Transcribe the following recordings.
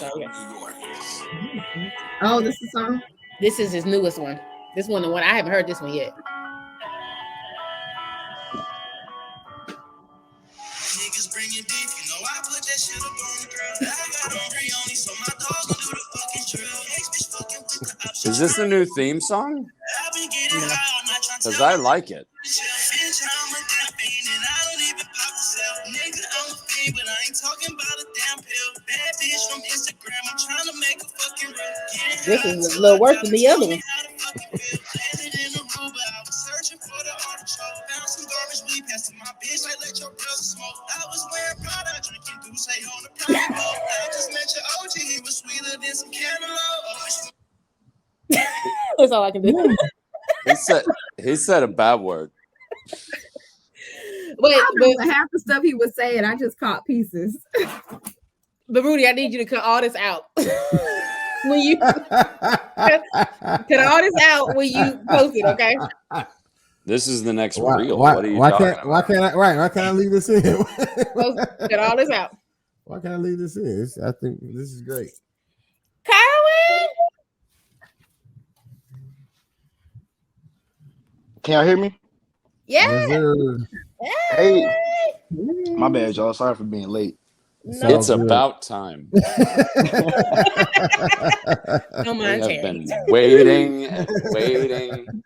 So yeah. Oh, this is a song. This is his newest one. This one, the one I haven't heard this one yet. Niggas bringing deep, you know I put that shit up on the grill. I got on Brioni, so my dog gon' do the fucking drill. Ex-bitch fucking with the option. Is this a new theme song? I've been getting high, I'm not trying to Because I like it. Bitch, I'm a damn fiend, and I don't even pop myself. Nigga, I'm a fiend, but I ain't talking about a damn pill. Bad bitch from Instagram, I'm trying to make a fucking reel. This is a little worse than the other one. Landed in Aruba, I was searching for the artichoke. Found some garbage weed, passed to my bitch, like let your brother smoke. I was wearing Prada, drinking Douce on the private boat. I just met your OG, he was sweeter than some cantaloupe. That's all I can do. He said a bad word. Wait, But half the stuff he was saying, I just caught pieces. but Rudy, I need you to cut all this out. When you cut all this out when you post it, okay? This is the next Why, reel. why, What are you why talking can't about? why can't I why can't I leave this in? Cut all this out. Why can't I leave this in? I think this is great. Kerwin! Can y'all hear me? Yeah. Yes, sir. Hey, my bad, y'all. Sorry for being late. It's about time. Don't We mind have Terry. been waiting and waiting.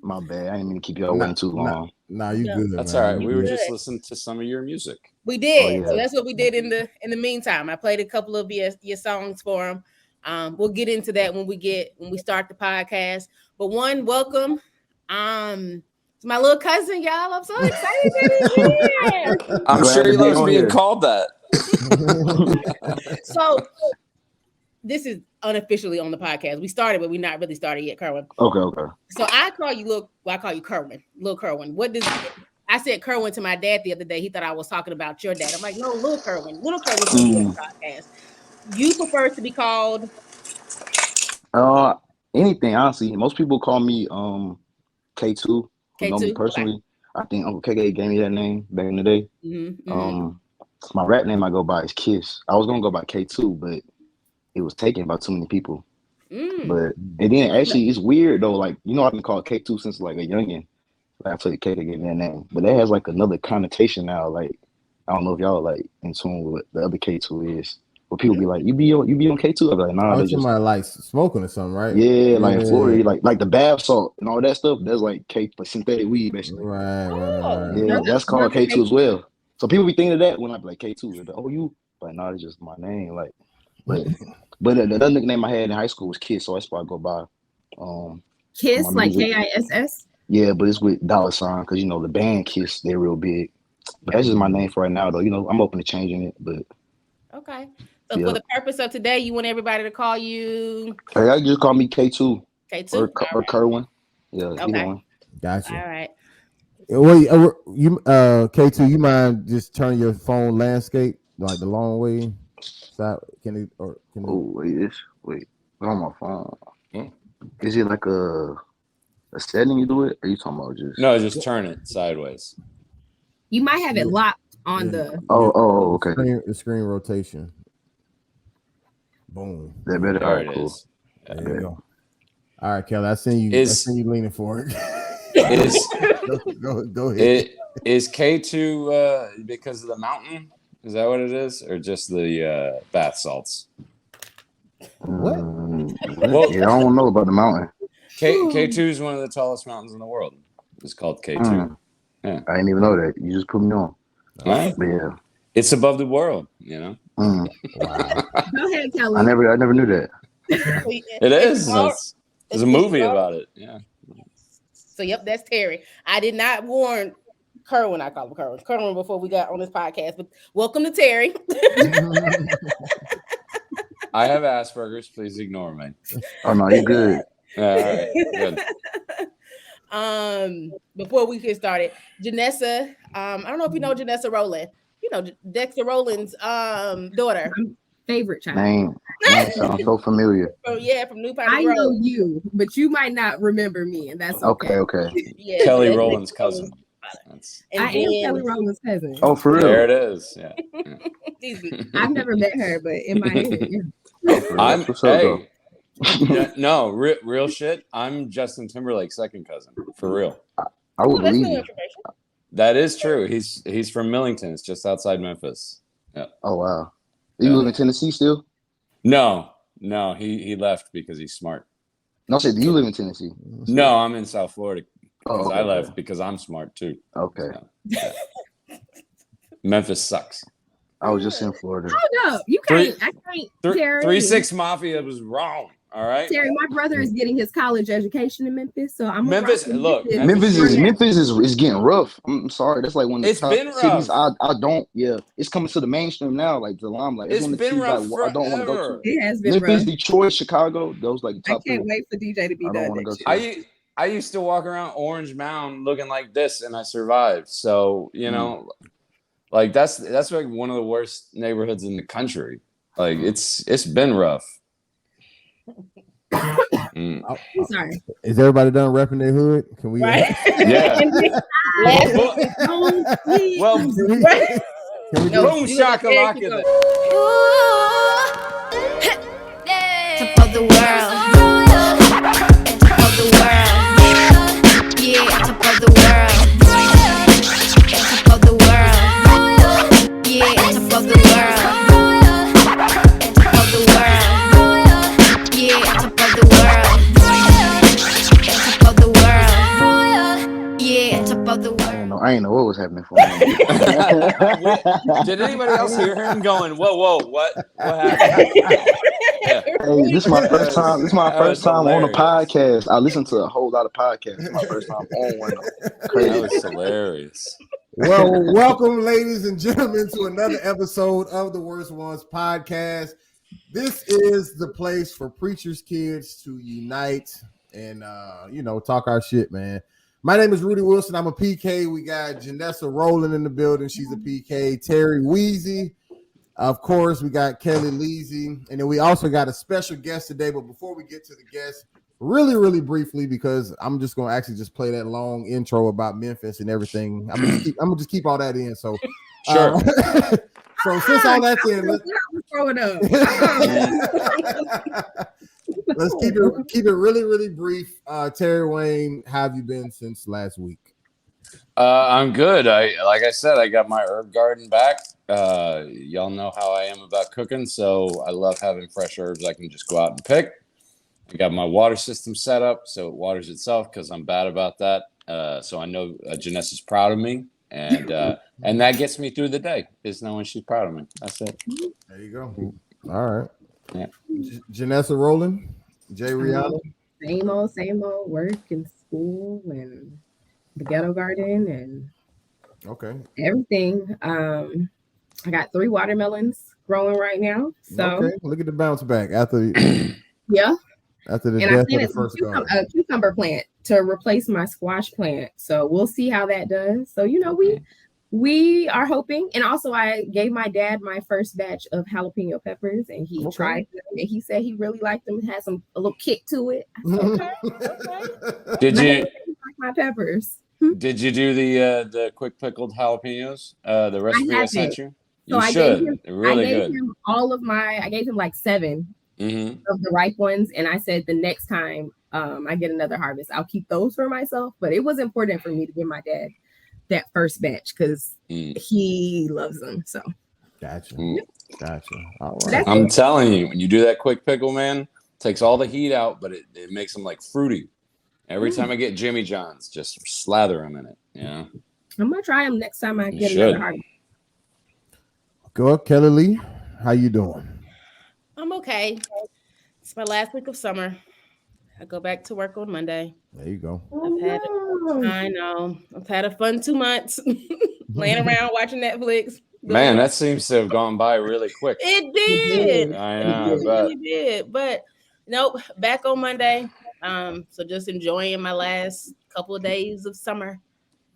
My bad. I didn't mean to keep y'all waiting too long. Nah, you good. That's man. all right. You We were good. just listening to some of your music. We did. Oh, yeah. So that's what we did in the meantime. I played a couple of your songs for him. We'll get into that when we start the podcast. But one, welcome. It's my little cousin, y'all. I'm so excited that he's here. I'm Glad sure to he be loves on being here. called that. So this is unofficially on the podcast. We started, but we're not really started yet, Kerwin. Okay. So I call you I call you Kerwin. Little Kerwin. I said Kerwin to my dad the other day. He thought I was talking about your dad. I'm like, no, little Kerwin. Little Kerwin's on the podcast. You prefer to be called Anything, honestly. Most people call me K2. Who know me K2? personally. Okay. I think Uncle KK gave me that name back in the day. Mm-hmm. My rap name I go by is Kiss. I was gonna go by K2, but it was taken by too many people. But and then actually it's weird though. Like, you know, I've been called K2 since like a youngin. Like, I played KK gave me that name, but that has like another connotation now. Like, I don't know if y'all like in tune with what the other K2 is. But people be like, you be on K2. I'm like, nah, Oh, they just somebody like smoking or something, right? yeah, like in Florida, like the bath salt and all that stuff. That's like K, like synthetic weed, basically. Right. Yeah, that's called K2 as well. So people be thinking of that when I be like K2. Like, oh, you, but no, it's just my name. Like, but the other nickname I had in high school was Kiss, so that's why I go by. Kiss, my like music. KISS. Yeah, but it's with $sign because you know the band Kiss, they're real big. But that's just my name for right now, though. You know, I'm open to changing it, but okay. So for the purpose of today, you want everybody to call you hey, I just call me K2 K2 or Kerwin. Yeah, Okay. either one. Gotcha. All right. Wait, you K2, you mind just turn your phone landscape like the long way? Can it? Oh, wait. On my phone. Is it like a setting you do it? Or are you talking about just? No, just turn it sideways. You might have it locked on the. Oh, okay. The screen rotation. Boom. That better. There All right, it cool. is. There you go. All right, Kelly. I seen you leaning forward. Go ahead. Is K2 because of the mountain? Is that what it is, or just the bath salts? What? Well, Yeah, I don't know about the mountain. K2 is one of the tallest mountains in the world. It's called K2. Yeah, I didn't even know that. You just put me on. right? But yeah, It's above the world. You know. Wow. Go ahead, Kelly. I never knew that. It is. There's a movie about it. Yeah. So yep, that's Terry. I did not warn Kerwin. I call him Kerwin before we got on this podcast. But welcome to Terry. I have Asperger's. Please ignore me. Oh no, you're good. All right. Good. Before we get started, Janessa. I don't know if you know Janessa Rowland. You know Dexter Rowland's daughter. Favorite child. Name sounds so familiar. Oh yeah, from New Pine I Road. know you, but you might not remember me, and that's okay. Okay. Yeah, Kellie that's Rowland's cousin. And I am Kelly Rowland's cousin. Oh, for real? There it is. Yeah. I've never met her, but in my head, yeah. I'm What's up, though? no, real shit. I'm Justin Timberlake's second cousin, for real. I would believe you. That is true. He's from Millington. It's just outside Memphis. Yeah. Oh wow. You live in Tennessee still? No, he left because he's smart. No, I said, do you live in Tennessee? No, I'm in South Florida because okay, I left because I'm smart too. Okay. So, yeah. Memphis sucks. I was just in Florida. Oh no, you can't. I can't. 3-6 Mafia was wrong. All right, Terry. My brother is getting his college education in Memphis, so I'm Memphis. Look, Memphis is getting rough. I'm sorry, that's like one of the top cities. I don't. Yeah, it's coming to the mainstream now, like the limelight. It's been rough forever. I don't want to go to. It has been Memphis, rough. Detroit, Chicago. Those like the top. I can't wait for DJ to be done. I used to walk around Orange Mound looking like this, and I survived. So you know, like that's like one of the worst neighborhoods in the country. Like it's been rough. I'm sorry. Is everybody done repping their hood? Can we? Right. Yeah. Well, boom shakalaka. Top of the world. Top of the world. Yeah, top of the world. Top of the world. Yeah, top of the world. Top of the world. Yeah, top of the world. Top of the world. Yeah, top of the world. I ain't know what was happening for me. Did anybody else hear him going, whoa, what happened? Yeah. Hey, this is my first time. This is my first time on a podcast. I listen to a whole lot of podcasts. This is my first time on one. That was hilarious. Well, welcome, ladies and gentlemen, to another episode of the Worst Ones podcast. This is the place for preachers' kids to unite and talk our shit, man. My name is Rudy Wilson. I'm a PK. We got Janessa Rowland in the building. She's a PK. Terry Weezy. Of course, we got Kellie Leezy. And then we also got a special guest today. But before we get to the guest, really, really briefly, because I'm just going to actually just play that long intro about Memphis and everything. I'm gonna just keep all that in. So, sure. So since all that's in, let's keep it really, really brief. Terry Wayne, how have you been since last week? I'm good. Like I said, I got my herb garden back. Y'all know how I am about cooking, so I love having fresh herbs I can just go out and pick. I got my water system set up so it waters itself because I'm bad about that. So I know Janessa's proud of me, and that gets me through the day, is knowing she's proud of me. That's it. There you go. All right. Yeah. Janessa Rowland, Jay Rihanna. Same old work and school and the ghetto garden and everything. I got 3 watermelons growing right now. So look at the bounce back after after the death of the first a cucumber plant to replace my squash plant. So we'll see how that does. So we are hoping, and also I gave my dad my first batch of jalapeno peppers, and he tried them, and he said he really liked them. It had a little kick to it. I said, okay. Did you like my peppers? Did you do the quick pickled jalapenos? The recipe I sent you. So you should. Really good. Him I gave him like 7 of the ripe ones, and I said the next time I get another harvest, I'll keep those for myself. But it was important for me to give my dad that first batch because he loves them. So gotcha. All right. I'm telling you, when you do that quick pickle, man, it takes all the heat out, but it makes them like fruity. Every time I get Jimmy John's, just slather them in it. Yeah, I'm gonna try them next time I get another harvest. Go up, Kellie Lee. How you doing? I'm okay. It's my last week of summer. I go back to work on Monday. There you go. I know. I've had a fun 2 months laying around watching Netflix. Man, that seems to have gone by really quick. It did. I know. It really did. But nope, back on Monday. So just enjoying my last couple of days of summer.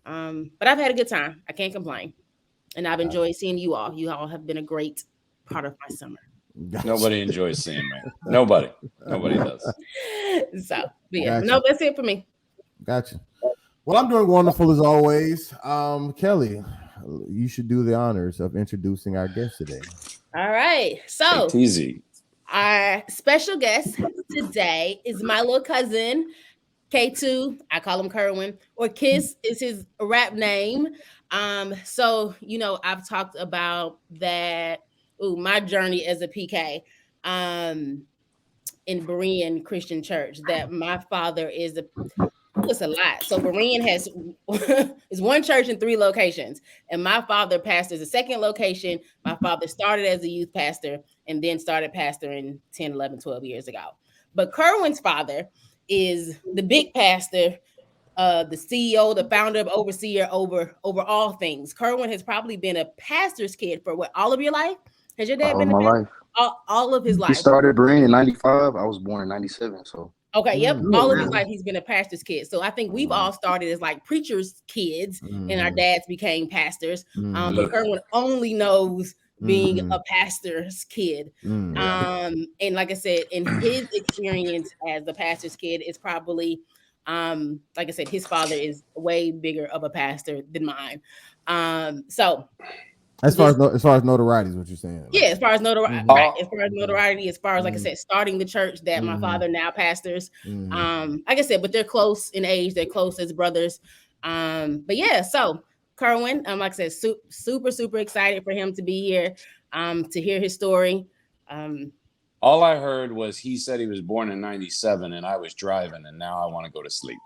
But I've had a good time. I can't complain. And I've enjoyed seeing you all. You all have been a great part of my summer. Gotcha. Nobody enjoys seeing me. Nobody does. So, but yeah, no, that's it for me. Gotcha. Well, I'm doing wonderful as always. Kelly, you should do the honors of introducing our guest today. All right. Take So it easy. our special guest today is my little cousin, K2. I call him Kerwin, or Kiss is his rap name. So I've talked about that. Ooh, my journey as a PK. In Berean Christian Church, that my father is a it's a lot. So Berean has is one church in 3 locations, and my father pastors a second location. My father started as a youth pastor and then started pastoring 10, 11, 12 years ago. But Kerwin's father is the big pastor, the CEO, the founder, of overseer over all things. Kerwin has probably been a pastor's kid for what, all of your life? Has your dad All been a my pastor? life. All of his He life. started Brain in '95. I was born in '97. So Okay, yep. Mm. All of wow. his life, he's been a pastor's kid. So I think we've all started as like preachers' kids, and our Mhm. dads became pastors. Mhm. But Kerwin only knows being Mhm. a pastor's kid. Mhm. yeah, And like I said, in his experience as the pastor's kid, is probably, like I said, his father is way bigger of a pastor than mine. So As far this as as far as notoriety is what you're saying. Like, yeah, as far as notoriety, Mhm. right? Oh, As far as notoriety, as far as like I Mhm. said, starting the church that my Mhm. father now pastors. Mhm. Like I said, but they're close in age. They're close as brothers. But yeah, so Kerwin, like I said, super excited for him to be here. To hear his story. all I heard was he said he was born in '97, and I was driving, and now I want to go to sleep.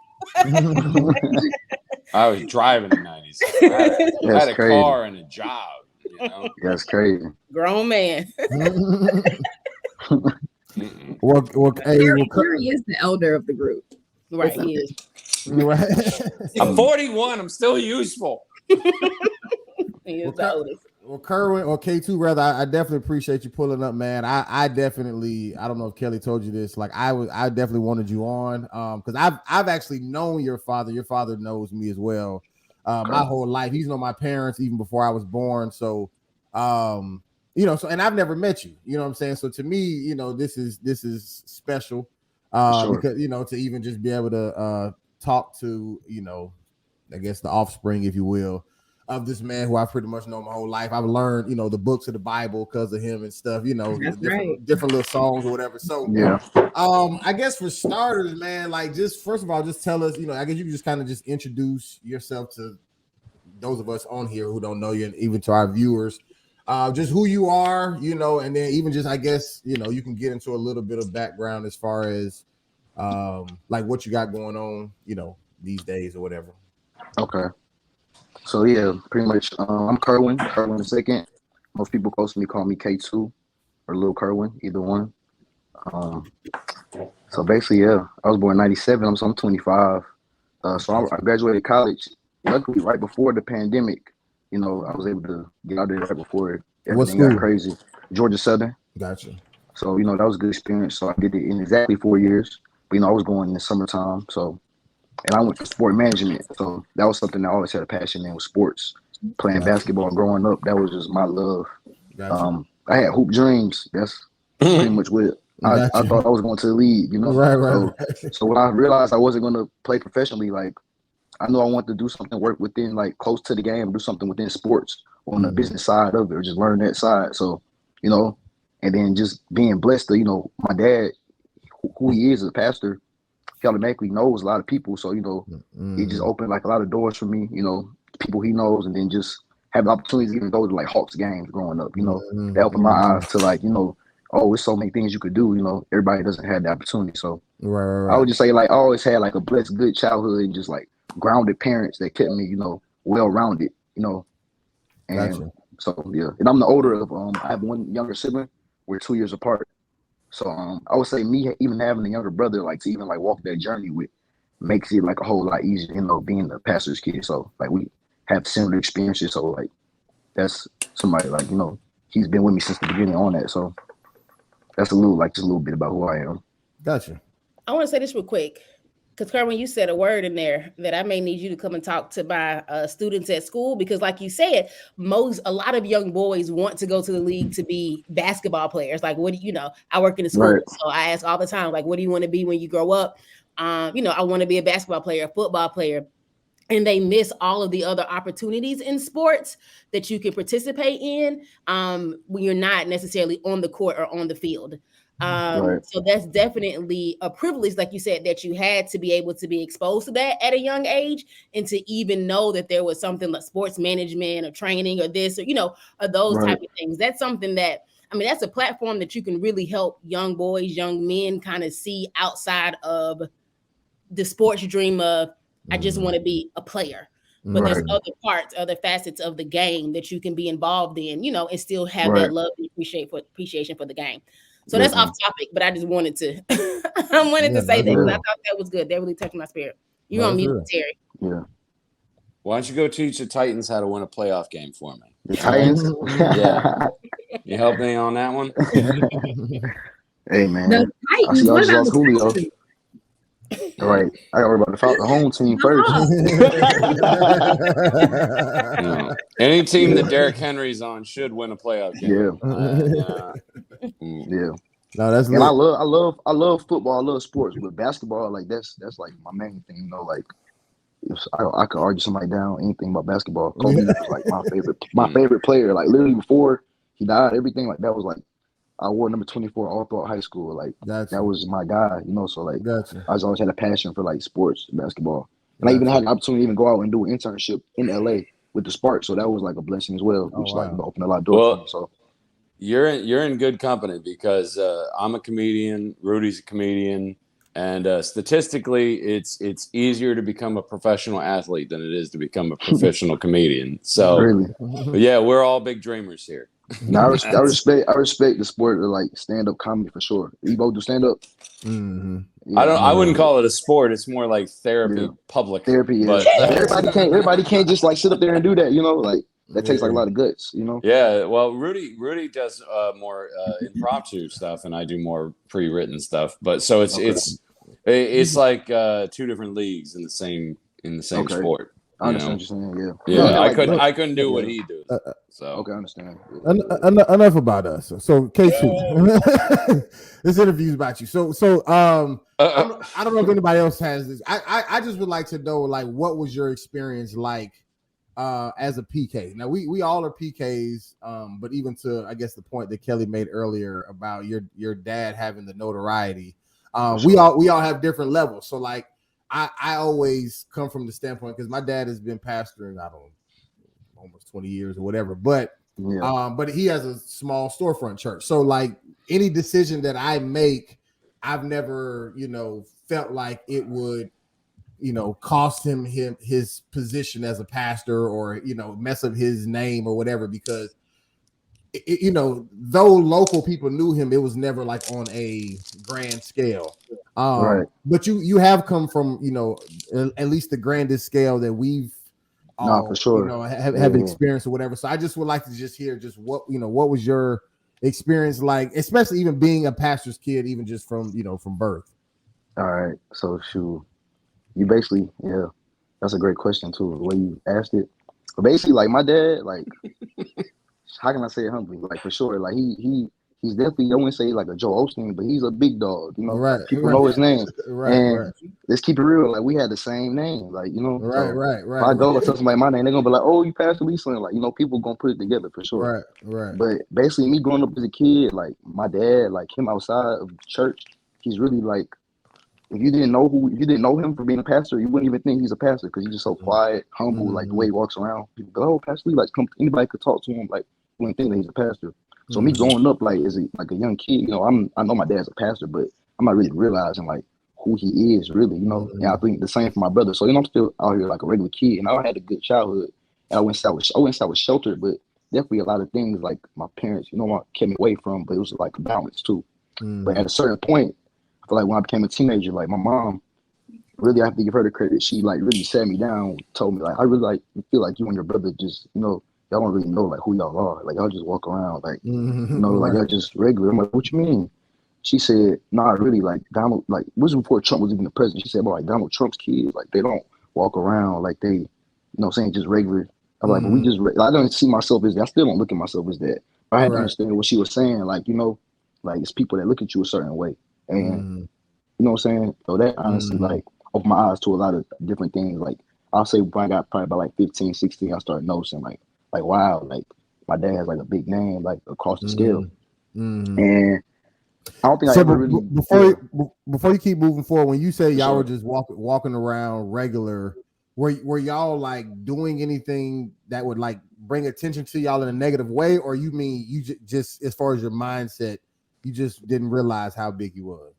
I was driving in '97. I that's had a crazy. car and a job. You know. That's crazy. Grown man. Mm-mm. Hey, Harry is the elder of the group. Right, he is. right. I'm 41. I'm still useful. He is Well, the oldest. Well, Kerwin or K2 rather, I definitely appreciate you pulling up, man. I definitely, I don't know if Kelly told you this, like I definitely wanted you on, because I've actually known your father. Your father knows me as well, my whole life. He's known my parents even before I was born. So, so and I've never met you. You know what I'm saying? So to me, this is special, Sure. because to even just be able to talk to I guess the offspring, if you will, of this man who I've pretty much known my whole life. I've learned, the books of the Bible because of him and stuff, That's right. different little songs or whatever. So Yeah. I guess for starters, man, like just first of all, just tell us, I guess you can just kind of just introduce yourself to those of us on here who don't know you and even to our viewers. Just who you are, and then even just I guess, you can get into a little bit of background as far as like what you got going on, these days or whatever. Okay. So yeah, pretty much. I'm Kerwin the second. Most people close to me call me K2 or Little Kerwin, either one. Um, so basically, yeah, I was born in '97. I'm 25. So I graduated college. Luckily, right before the pandemic, I was able to get out there right before What everything got school? crazy. Georgia Southern. Gotcha. So that was a good experience. So I did it in exactly 4 years. But I was going in the summertime. So and I went for sport management. So that was something I always had a passion in, was sports. Playing Gotcha. basketball growing up, that was just my love. Gotcha. I had hoop dreams. That's pretty much what I Gotcha. thought I was going to the league, Right. So when I realized I wasn't going to play professionally, like I knew I wanted to do something, work within like close to the game, do something within sports on the business side of it, or just learn that side. So, and then just being blessed to, my dad, who he is as a pastor, he automatically knows a lot of people. So, it just opened like a lot of doors for me, people he knows, and then just have the opportunities to even go to like Hawks games growing up, that opened my eyes to like, oh, there's so many things you could do, everybody doesn't have the opportunity. So I would just say like I always had like a blessed, good childhood and just like grounded parents that kept me, well rounded, and Gotcha. so yeah. And I'm the older of I have one younger sibling. We're 2 years apart. So I would say me even having a younger brother, like to even like walk that journey with, makes it like a whole lot easier, being the pastor's kid. So like we have similar experiences. So like that's somebody like, he's been with me since the beginning on that. So that's just a little bit about who I am. Gotcha. I want to say this real quick, because Kerwin, you said a word in there that I may need you to come and talk to my students at school, because like you said, a lot of young boys want to go to the league to be basketball players. Like, what do you know? I work in the school, Right. so I ask all the time, like, what do you want to be when you grow up? I want to be a basketball player, a football player. and they miss all of the other opportunities in sports that you can participate in when you're not necessarily on the court or on the field. So that's definitely a privilege, like you said, that you had to be able to be exposed to that at a young age, and to even know that there was something like sports management or training or this, or, you know, or those type of things. That's something that, I mean, that's a platform that you can really help young boys, young men kind of see outside of the sports dream of, I just want to be a player. But there's other parts, other facets of the game that you can be involved in, you know, and still have that love and appreciation for the game. So that's off topic, but I just wanted to I wanted to say that because I thought that was good. That really touched my spirit. You're on mute, Terry. Yeah. Why don't you go teach the Titans how to win a playoff game for me? The Titans? Yeah. You help me on that one? Hey, man. The Titans, what about the Julio? Titans? All right, I gotta worry about the home team first. No. Any team that Derrick Henry's on should win a playoff game. Yeah. No, that's and I love football. I love sports, but basketball, like that's like my main thing. You know, like if I could argue somebody down anything about basketball. Kobe was like my favorite player. Like literally before he died, everything like that was like. I wore number 24 all throughout high school. Like that was my guy, you know. So like, I always had a passion for like sports, basketball, and I even had an opportunity to even go out and do an internship in LA with the Sparks. So that was like a blessing as well, which like opened a lot of doors for me. So you're in good company because I'm a comedian, Rudy's a comedian, and statistically, it's easier to become a professional athlete than it is to become a professional comedian. So yeah, we're all big dreamers here. No, I respect the sport of like stand up comedy for sure. You both do stand up. Yeah, I wouldn't call it a sport. It's more like therapy, public therapy. Yeah. But everybody can't just like sit up there and do that. You know, like that takes like a lot of guts. You know. Yeah. Well, Rudy does more impromptu stuff, and I do more pre-written stuff. But so it's like two different leagues in the same sport. I understand what you're saying. Yeah. I couldn't do what he does. So okay, I understand. Enough about us. So K2, this interview's about you. So I don't know if anybody else has this. I just would like to know, like, what was your experience like as a PK? Now we all are PKs, but even to I guess the point that Kellie made earlier about your dad having the notoriety, we all have different levels. So like I always come from the standpoint because my dad has been pastoring, I don't know, almost 20 years or whatever, but he has a small storefront church. So like any decision that I make, I've never, you know, felt like it would, you know, cost him his position as a pastor or, you know, mess up his name or whatever, because you know, though local people knew him, it was never like on a grand scale. But you have come from, you know, at least the grandest scale that we've for sure, you know, have experienced or whatever. So I just would like to just hear just what was your experience like, especially even being a pastor's kid, even just from, you know, from birth. All right. So shoot, you basically, that's a great question too, the way you asked it. But basically, like my dad, like how can I say it humbly? Like for sure, like he's definitely, I wouldn't say like a Joe Osteen, but he's a big dog, you know. People know his name. Let's keep it real. Like we had the same name, like, you know. If I go and tell somebody my name, they're gonna be like, "Oh, you Pastor Lee son." Like, you know, people gonna put it together for sure. But basically, me growing up as a kid, like my dad, like him outside of church, he's really like, if you didn't know him for being a pastor, you wouldn't even think he's a pastor because he's just so quiet, humble, like the way he walks around. People go, "Oh, Pastor Lee," like anybody could talk to him, like you wouldn't think that he's a pastor. So me growing up like as a young kid, you know, I know my dad's a pastor, but I'm not really realizing like who he is really, you know. And I think the same for my brother. So, you know, I'm still out here like a regular kid, and I had a good childhood. And I wouldn't say I was sheltered, but definitely a lot of things like my parents, you know, kept me away from, but it was like a balance too. But at a certain point, I feel like when I became a teenager, like my mom, really, I have to give her the credit. She like really sat me down, told me like, I really like feel like you and your brother just, you know, y'all don't really know like who y'all are. Like y'all just walk around like, you know, like y'all just regular. I'm like, what you mean? She said, nah, really, like Donald, like this was before Trump was even the president. She said, well, like Donald Trump's kids, like they don't walk around like they, you know, saying just regular. I'm like, but we just, I don't see myself as that. I still don't look at myself as that. I had to understand what she was saying. Like, you know, like it's people that look at you a certain way. And you know what I'm saying? So that honestly like opened my eyes to a lot of different things. Like I'll say when I got probably about like 15, 16, I started noticing like wow, like my dad has like a big name like across the scale. And I don't think I ever really before you keep moving forward, when you say y'all were just walking around regular, were y'all like doing anything that would like bring attention to y'all in a negative way, or you mean you just as far as your mindset, you just didn't realize how big he was?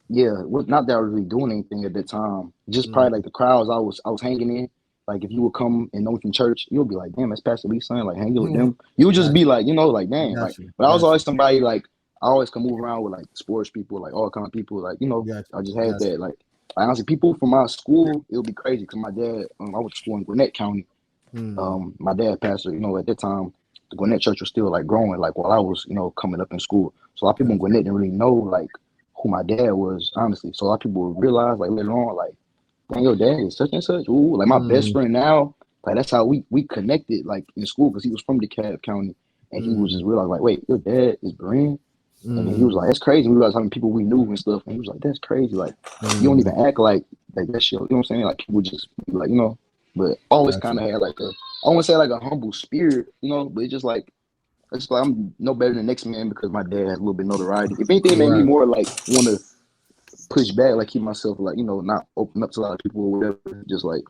Yeah, not that I was really doing anything at that time. Just probably like the crowds I was hanging in. Like if you would come and know from church, you'll be like, damn, that's Pastor Lee's son. Like hanging with them, you would just be like, you know, like damn. Like, but I was always somebody like I always can move around with like sports people, like all kind of people. Like you know, I just had that. Like honestly, people from my school, it would be crazy because my dad, I went to school in Gwinnett County. My dad pastor, you know, at that time, the Gwinnett church was still like growing. Like while I was, you know, coming up in school, so a lot of people in Gwinnett didn't really know like who my dad was, honestly. So a lot of people would realize like later on, like, dang, your dad is such and such. Ooh, like my best friend now, like that's how we connected like in school because he was from DeKalb County and he was just realized like, wait, your dad is Brian? And then he was like, that's crazy. We realized how many people we knew and stuff. And he was like, that's crazy. Like you don't even act like that shit. You know what I'm saying? Like people just like, you know, but always kind of had like I won't say like a humble spirit, you know, but it's just like I'm no better than the next man because my dad has a little bit of notoriety. If anything, it made me more like want to push back, like keep myself like, you know, not open up to a lot of people or whatever, just like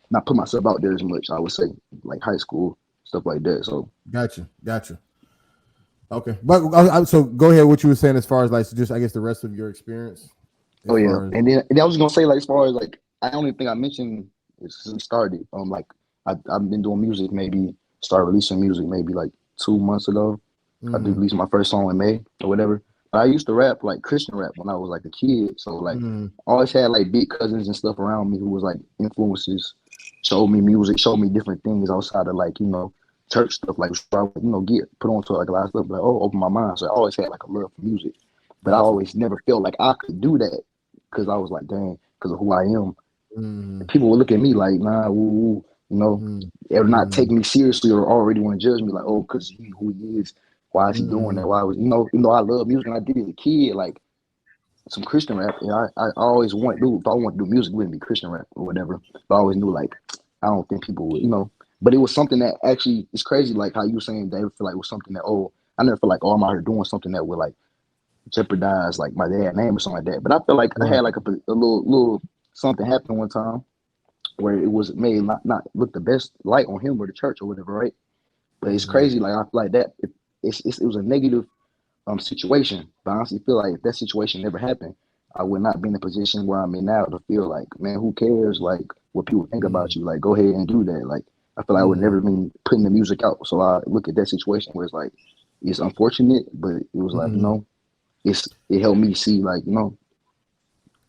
not put myself out there as much, I would say, like high school, stuff like that. So Gotcha. Okay. But so go ahead what you were saying as far as like just I guess the rest of your experience. Oh yeah. And then I was gonna say like as far as like I only think I mentioned since we started. Like I've been doing music, maybe started releasing music maybe like 2 months ago. I did release my first song in May or whatever. But I used to rap like Christian rap when I was like a kid. So like I always had like big cousins and stuff around me who was like influences, showed me music, showed me different things outside of like, you know, church stuff, like you know, get put on to like a lot of stuff, like open my mind. So I always had like a love for music. But I always never felt like I could do that because I was like, dang, because of who I am. People would look at me like, nah, woo, you know, they're not taking me seriously or already want to judge me like, oh, because he who he is. Why is he doing that? Why was, you know, even though I love music and I did it as a kid, like some Christian rap, you know, I always want to do, if I want to do music, it wouldn't be Christian rap or whatever. But I always knew like, I don't think people would, you know, but it was something that actually, it's crazy, like how you were saying, David, feel like it was something that, I never feel like, I'm out here doing something that would like jeopardize like my dad's name or something like that. But I feel like I had like a little something happen one time where it was made not look the best light on him or the church or whatever, right? But it's crazy, like I feel like that it was a negative situation. But I honestly feel like if that situation never happened, I would not be in a position where I'm in now to feel like, man, who cares like what people think about you? Like go ahead and do that. Like I feel like I would never been putting the music out. So I look at that situation where it's like it's unfortunate, but it was like, you know, it helped me see like, you know.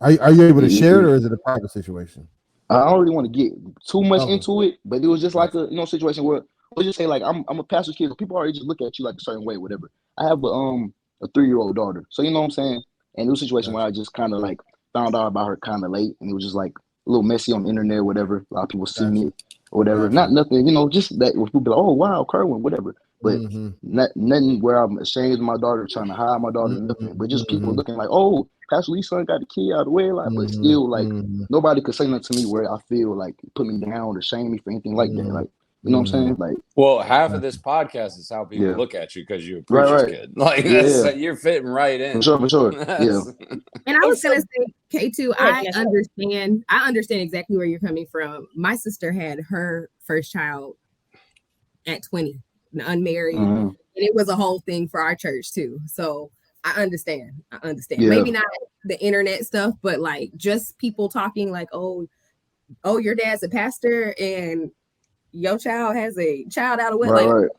Are you able to share it or is it a private situation? I don't really want to get too much into it, but it was just like a situation where let's just say like I'm a pastor's kid. So people already just look at you like a certain way, whatever. I have a 3-year-old daughter, so you know what I'm saying. And it was a situation where I just kind of like found out about her kind of late, and it was just like a little messy on the internet, or whatever. A lot of people seeing it or whatever. Not nothing, you know, just that people be like, oh wow, Kerwin, whatever. But nothing where I'm ashamed of my daughter, trying to hide my daughter, nothing. But just people looking like, oh, Pastor Lee's son got the kid out of the way, like, but still like nobody could say nothing to me where I feel like put me down or shame me for anything like that. Like, you know what I'm saying? Like, well, half of this podcast is how people look at you because you're a preacher's kid. Like, you're fitting right in. For sure. Yeah. And I was gonna say, K2, I understand exactly where you're coming from. My sister had her first child at 20, unmarried, and it was a whole thing for our church too. So I understand. Yeah. Maybe not the internet stuff, but like just people talking like, oh, your dad's a pastor and your child has a child out of wedlock. Right.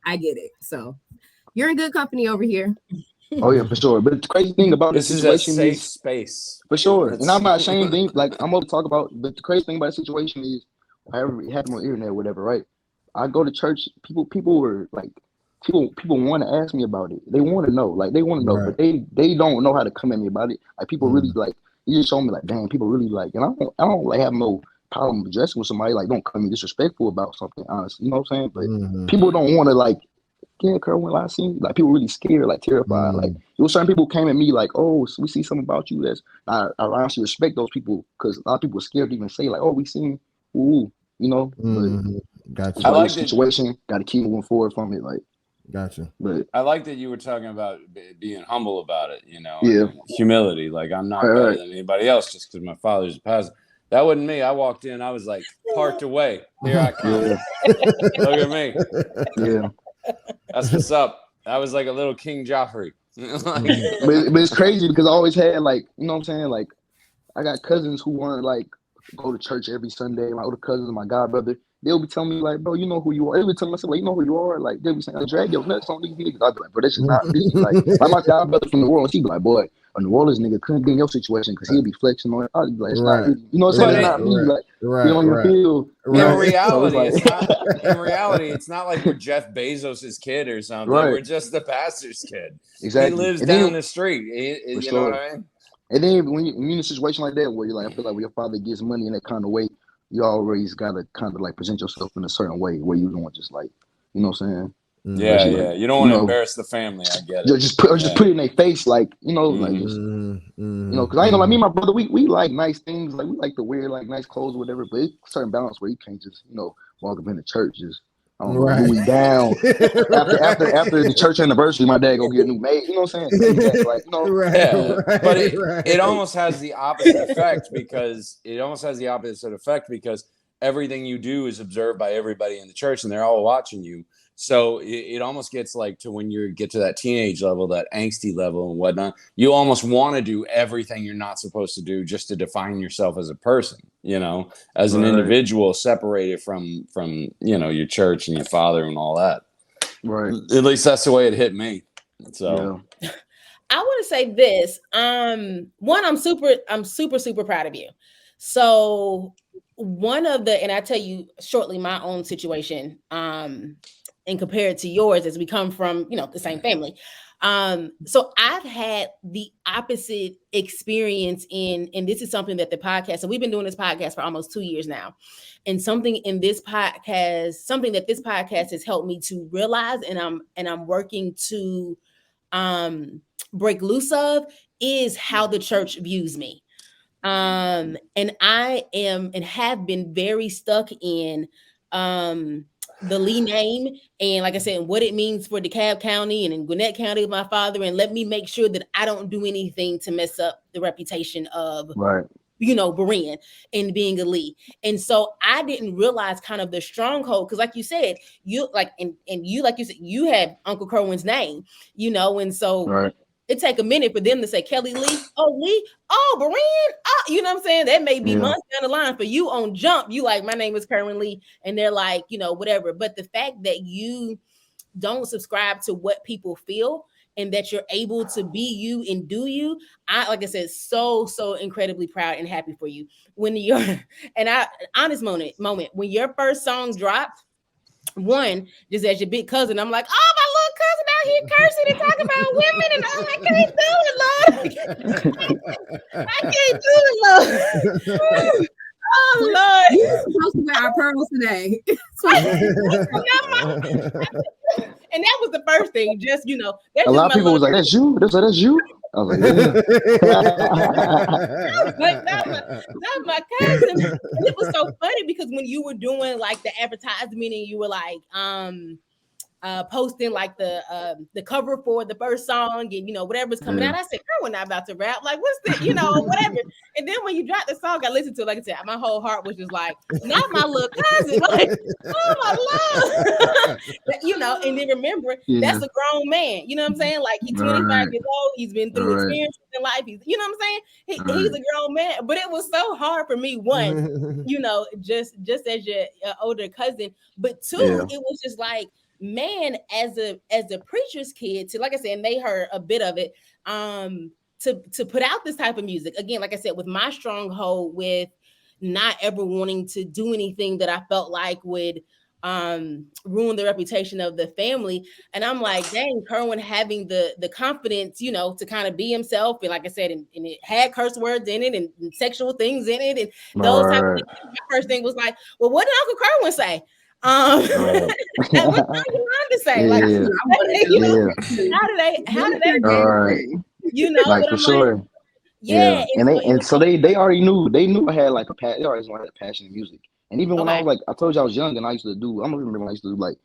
I get it. So you're in good company over here. Oh yeah, for sure. But the crazy thing about this situation is a safe space. For sure. And I'm not ashamed of like I'm going to talk about, but the crazy thing about the situation is however it happened on the internet or whatever, right? I go to church, people were like people want to ask me about it. They want to know, like they want to know, but they don't know how to come at me about it. Like people really like you just show me like, damn, people really like, and I don't like have no problem addressing with somebody, like don't come me disrespectful about something, honestly, you know what I'm saying? But people don't want to like scared, Kerwin. Like, I seen like people really scared, like terrified. Like there was certain people who came at me like, oh, so we see something about you. That's I honestly respect those people because a lot of people are scared to even say like, oh, we seen, ooh, you know. But Gotcha. it's one of those situation. Got to keep moving forward from it. Like, gotcha. But I like that you were talking about being humble about it, you know, yeah, and humility. Like I'm not better than anybody else just because my father's a pastor. That wasn't me. I walked in, I was like parked away. Here I come. Yeah. Look at me. Yeah. That's what's up. I was like a little King Joffrey. but it's crazy because I always had like, you know what I'm saying? Like I got cousins who weren't like go to church every Sunday. My older cousins, my god brother, they'll be telling me like, bro, you know who you are. They'll be telling myself like, you know who you are. Like they'll be saying, drag your nuts on these niggas. I'll be like, bro, that's just not me. Like my god brother from New Orleans, he be like, boy, a New Orleans nigga couldn't be in your situation because he'll be flexing on it. I'll be like, it's not really, you know what I'm saying? It's not me. Like you don't even feel. In reality, in reality, it's not like we're Jeff Bezos's kid or something. Right. We're just the pastor's kid. Exactly. He lives down the street. You know what I mean? And then when you're in a situation like that where you're like, I feel like when your father gets money in that kind of way, you always gotta kind of like present yourself in a certain way where you don't just like, you know what I'm saying? Yeah, yeah. Like, you don't want to embarrass the family. I get it. Just put it in their face, like you know, like just you know, because I ain't gonna like me and my brother. We like nice things, like we like to wear like nice clothes, or whatever. But it's a certain balance where you can't just walk up in the church just. I don't know, Louis down. after the church anniversary, my dad go get a new maid. You know what I'm saying? Like, but it almost has the opposite effect because everything you do is observed by everybody in the church, and they're all watching you. So it almost gets like to when you get to that teenage level, that angsty level and whatnot, you almost want to do everything you're not supposed to do just to define yourself as a person, as an individual separated from, your church and your father and all that. Right. At least that's the way it hit me. So I want to say this. One, I'm super proud of you. So and I tell you shortly my own situation, and compared to yours as we come from, the same family. So I've had the opposite experience and this is something that the podcast, so we've been doing this podcast for almost 2 years now. And something that this podcast has helped me to realize and I'm working to break loose of is how the church views me. And I am and have been very stuck in the Lee name and like I said, what it means for DeKalb County and in Gwinnett County with my father, and let me make sure that I don't do anything to mess up the reputation of Berean and being a Lee. And so I didn't realize kind of the stronghold because like you said, you had Uncle Kerwin's name, and so it take a minute for them to say Kellie Lee, Berean, you know what I'm saying? That may be months down the line for you on jump. You like, my name is Kerwin Lee, and they're like, whatever. But the fact that you don't subscribe to what people feel and that you're able to be you and do you, like I said, so incredibly proud and happy for you. When honest moment, when your first song dropped, one, just as your big cousin, I'm like, oh, my little cousin out here cursing and talking about women, and I'm like, I can't do it, Lord. Oh, Lord. You're supposed to wear our pearls today. And that was the first thing, just, that's a lot of people was like, that's you? That's you? I was like, not my cousin. And it was so funny because when you were doing like the advertisement and you were like posting like the cover for the first song and whatever's coming out, I said, girl, we're not about to rap. Like, what's this? Whatever. And then when you dropped the song, I listened to it, like I said, my whole heart was just like, not my little cousin. Like, oh my Lord. And then remember, that's a grown man. You know what I'm saying? Like, he's 25 years old, he's been through experiences in life. He's, you know what I'm saying? He's a grown man. But it was so hard for me, one, just as your older cousin, but two, it was just like, man, as a preacher's kid, to like I said, and they heard a bit of it, to put out this type of music again, like I said, with my stronghold, with not ever wanting to do anything that I felt like would ruin the reputation of the family. And I'm like, dang, Kerwin having the confidence, to kind of be himself, and like I said, and it had curse words in it and sexual things in it, and those type of things. My first thing was like, well, what did Uncle Kerwin say? What Yolanda say? Like, Yeah. you know, Yeah. how do they, All right. you know? Like But for I'm like, sure. yeah. And so they it was so they already knew I had like they always knew I had a passion in music. And even when I okay. was like, I told you I was young and I used to do, I don't remember when I used to do like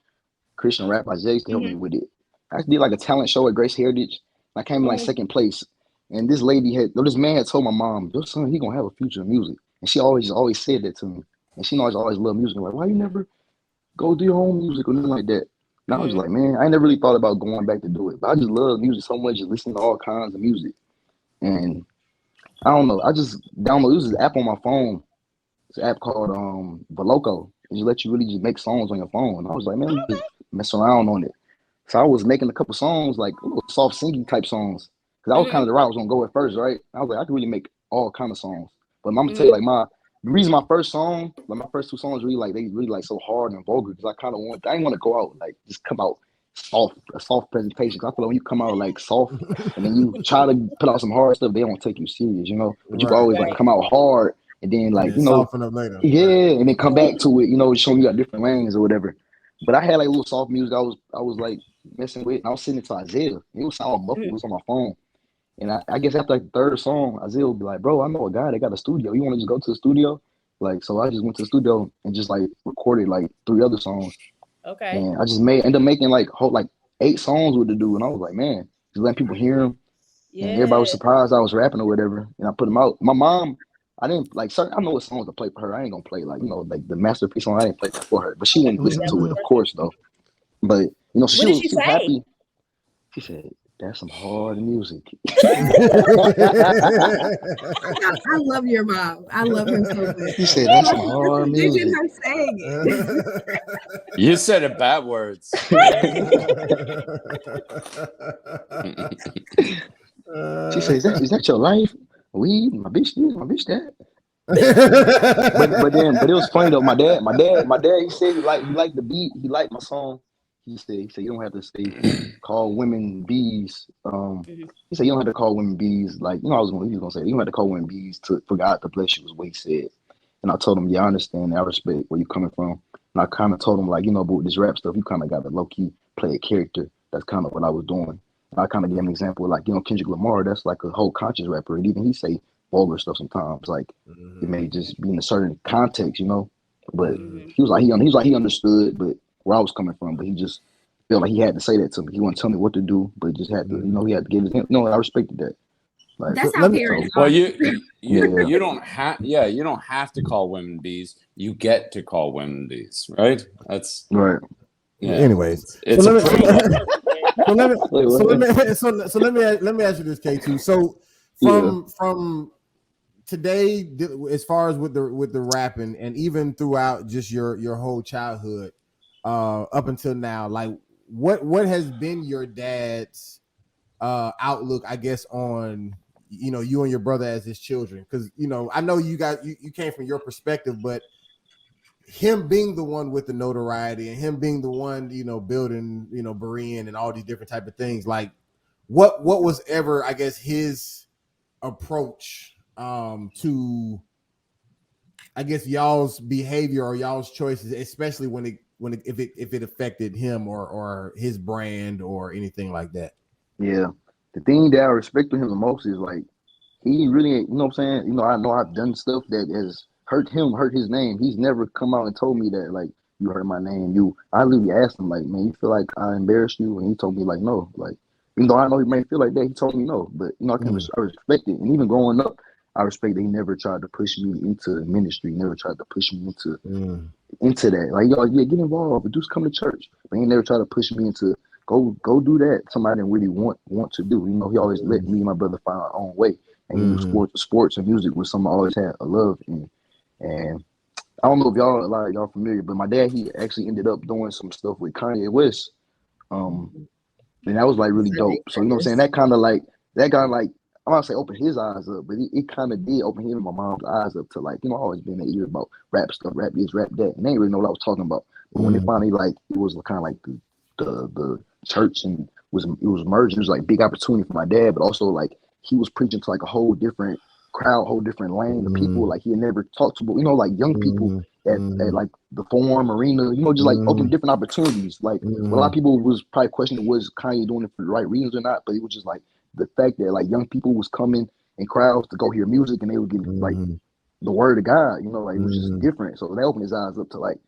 Christian rap. Isaiah used to help me with it. I did like a talent show at Grace Heritage. I came in like second place. And this this man had told my mom, your son, he gonna have a future in music. And she always said that to me. And she knows I always loved music. Like, why you never go do your own music or nothing like that? And I was like, man, I never really thought about going back to do it. But I just love music so much, just listening to all kinds of music. And I don't know. I just downloaded this app on my phone. It's an app called Veloco. It just let you really just make songs on your phone. And I was like, man, let me just mess around on it. So I was making a couple songs, like little soft singing type songs. Cause that was kind of the route I was gonna go at first, right? I was like, I could really make all kind of songs. But I'm gonna tell you, like the reason my first song, like my first two songs really like they really like so hard and vulgar because I didn't want to go out like just come out a soft presentation. Cause I feel like when you come out like soft and then you try to put out some hard stuff, they don't take you serious, you know. But you can always like come out hard and then like soften up later. yeah, and then come back to it, showing you got different lanes or whatever. But I had like a little soft music I was like messing with, and I was sending it to Isaiah. It was all muffled, it was on my phone. And I guess after like the third song, Isaiah would be like, bro, I know a guy that got a studio. You want to just go to the studio? Like, so I just went to the studio and just like recorded like 3 other songs. Okay. And I just ended up making like 8 songs with the dude. And I was like, man, just letting people hear him. Yeah. And everybody was surprised I was rapping or whatever. And I put them out. My mom, I didn't like certain, I know what songs to play for her. I ain't gonna play like, like the masterpiece song, I didn't play that for her. But she didn't listen to it, of course, though. But she was happy. She said, that's some hard music. I love your mom. I love him so much. She said, that's some hard music. Her saying it. You said it bad words. She says, is that your life? Weed, my bitch this, my bitch that. but it was funny though. My dad, he said he liked the beat, he liked my song. He said you don't have to say call women bees. He said you don't have to call women bees. Like he was gonna say you don't have to call women bees for God to bless you was what he said. And I told him, yeah, I understand. I respect where you're coming from. And I kind of told him like, but with this rap stuff, you kind of got to low key play a character. That's kind of what I was doing. And I kind of gave him an example like Kendrick Lamar. That's like a whole conscious rapper. And even he say vulgar stuff sometimes. Like it may just be in a certain context, But he was like he understood, but where I was coming from, but he just felt like he had to say that to me. He wouldn't tell me what to do, but just had to, he had to give his. I respected that. Like, that's how parents. Well, you don't have you don't have to call women bees. You get to call women bees, right? That's right. Yeah. Anyways, it's let me ask you this, K2. So from today, as far as with the rapping, and even throughout just your whole childhood, up until now, like what has been your dad's outlook, I guess, on you and your brother as his children? Because I know you guys you came from your perspective, but him being the one with the notoriety and him being the one building Berean and all these different type of things, like what was ever, I guess, his approach to, I guess, y'all's behavior or y'all's choices, especially if it affected him or his brand or anything like that? Yeah, the thing that I respect him the most is like he really ain't, you know what I'm saying? I know I've done stuff that has hurt his name. He's never come out and told me that like you hurt my name. I literally asked him like, man, you feel like I embarrassed you? And he told me like no, like even though I know he may feel like that, he told me no. But I respect it. And even growing up, I respect that he never tried to push me into ministry. He never tried to push me into that. Like, get involved. Just come to church. But he never tried to push me into go do that. Somebody didn't really want to do. He always let me and my brother find our own way. And sports and music was something I always had a love in. And I don't know if a lot of y'all familiar, but my dad, he actually ended up doing some stuff with Kanye West. And that was like really dope. So you know what I'm saying? That kind of like I want to say opened his eyes up, but it kind of did open him and my mom's eyes up to like, I've always been in that ear about rap stuff, rap this, rap that. And they didn't really know what I was talking about. But when it finally like it was kind of like the church and it was merging, it was like big opportunity for my dad, but also like he was preaching to like a whole different crowd, whole different lane of people. Like he had never talked to, like young people at like the Forum Arena, just like open different opportunities. Like a lot of people was probably questioning, was Kanye doing it for the right reasons or not? But it was just like the fact that like young people was coming in crowds to go hear music, and they would get like the word of God, like it was just different. So that opened his eyes up to like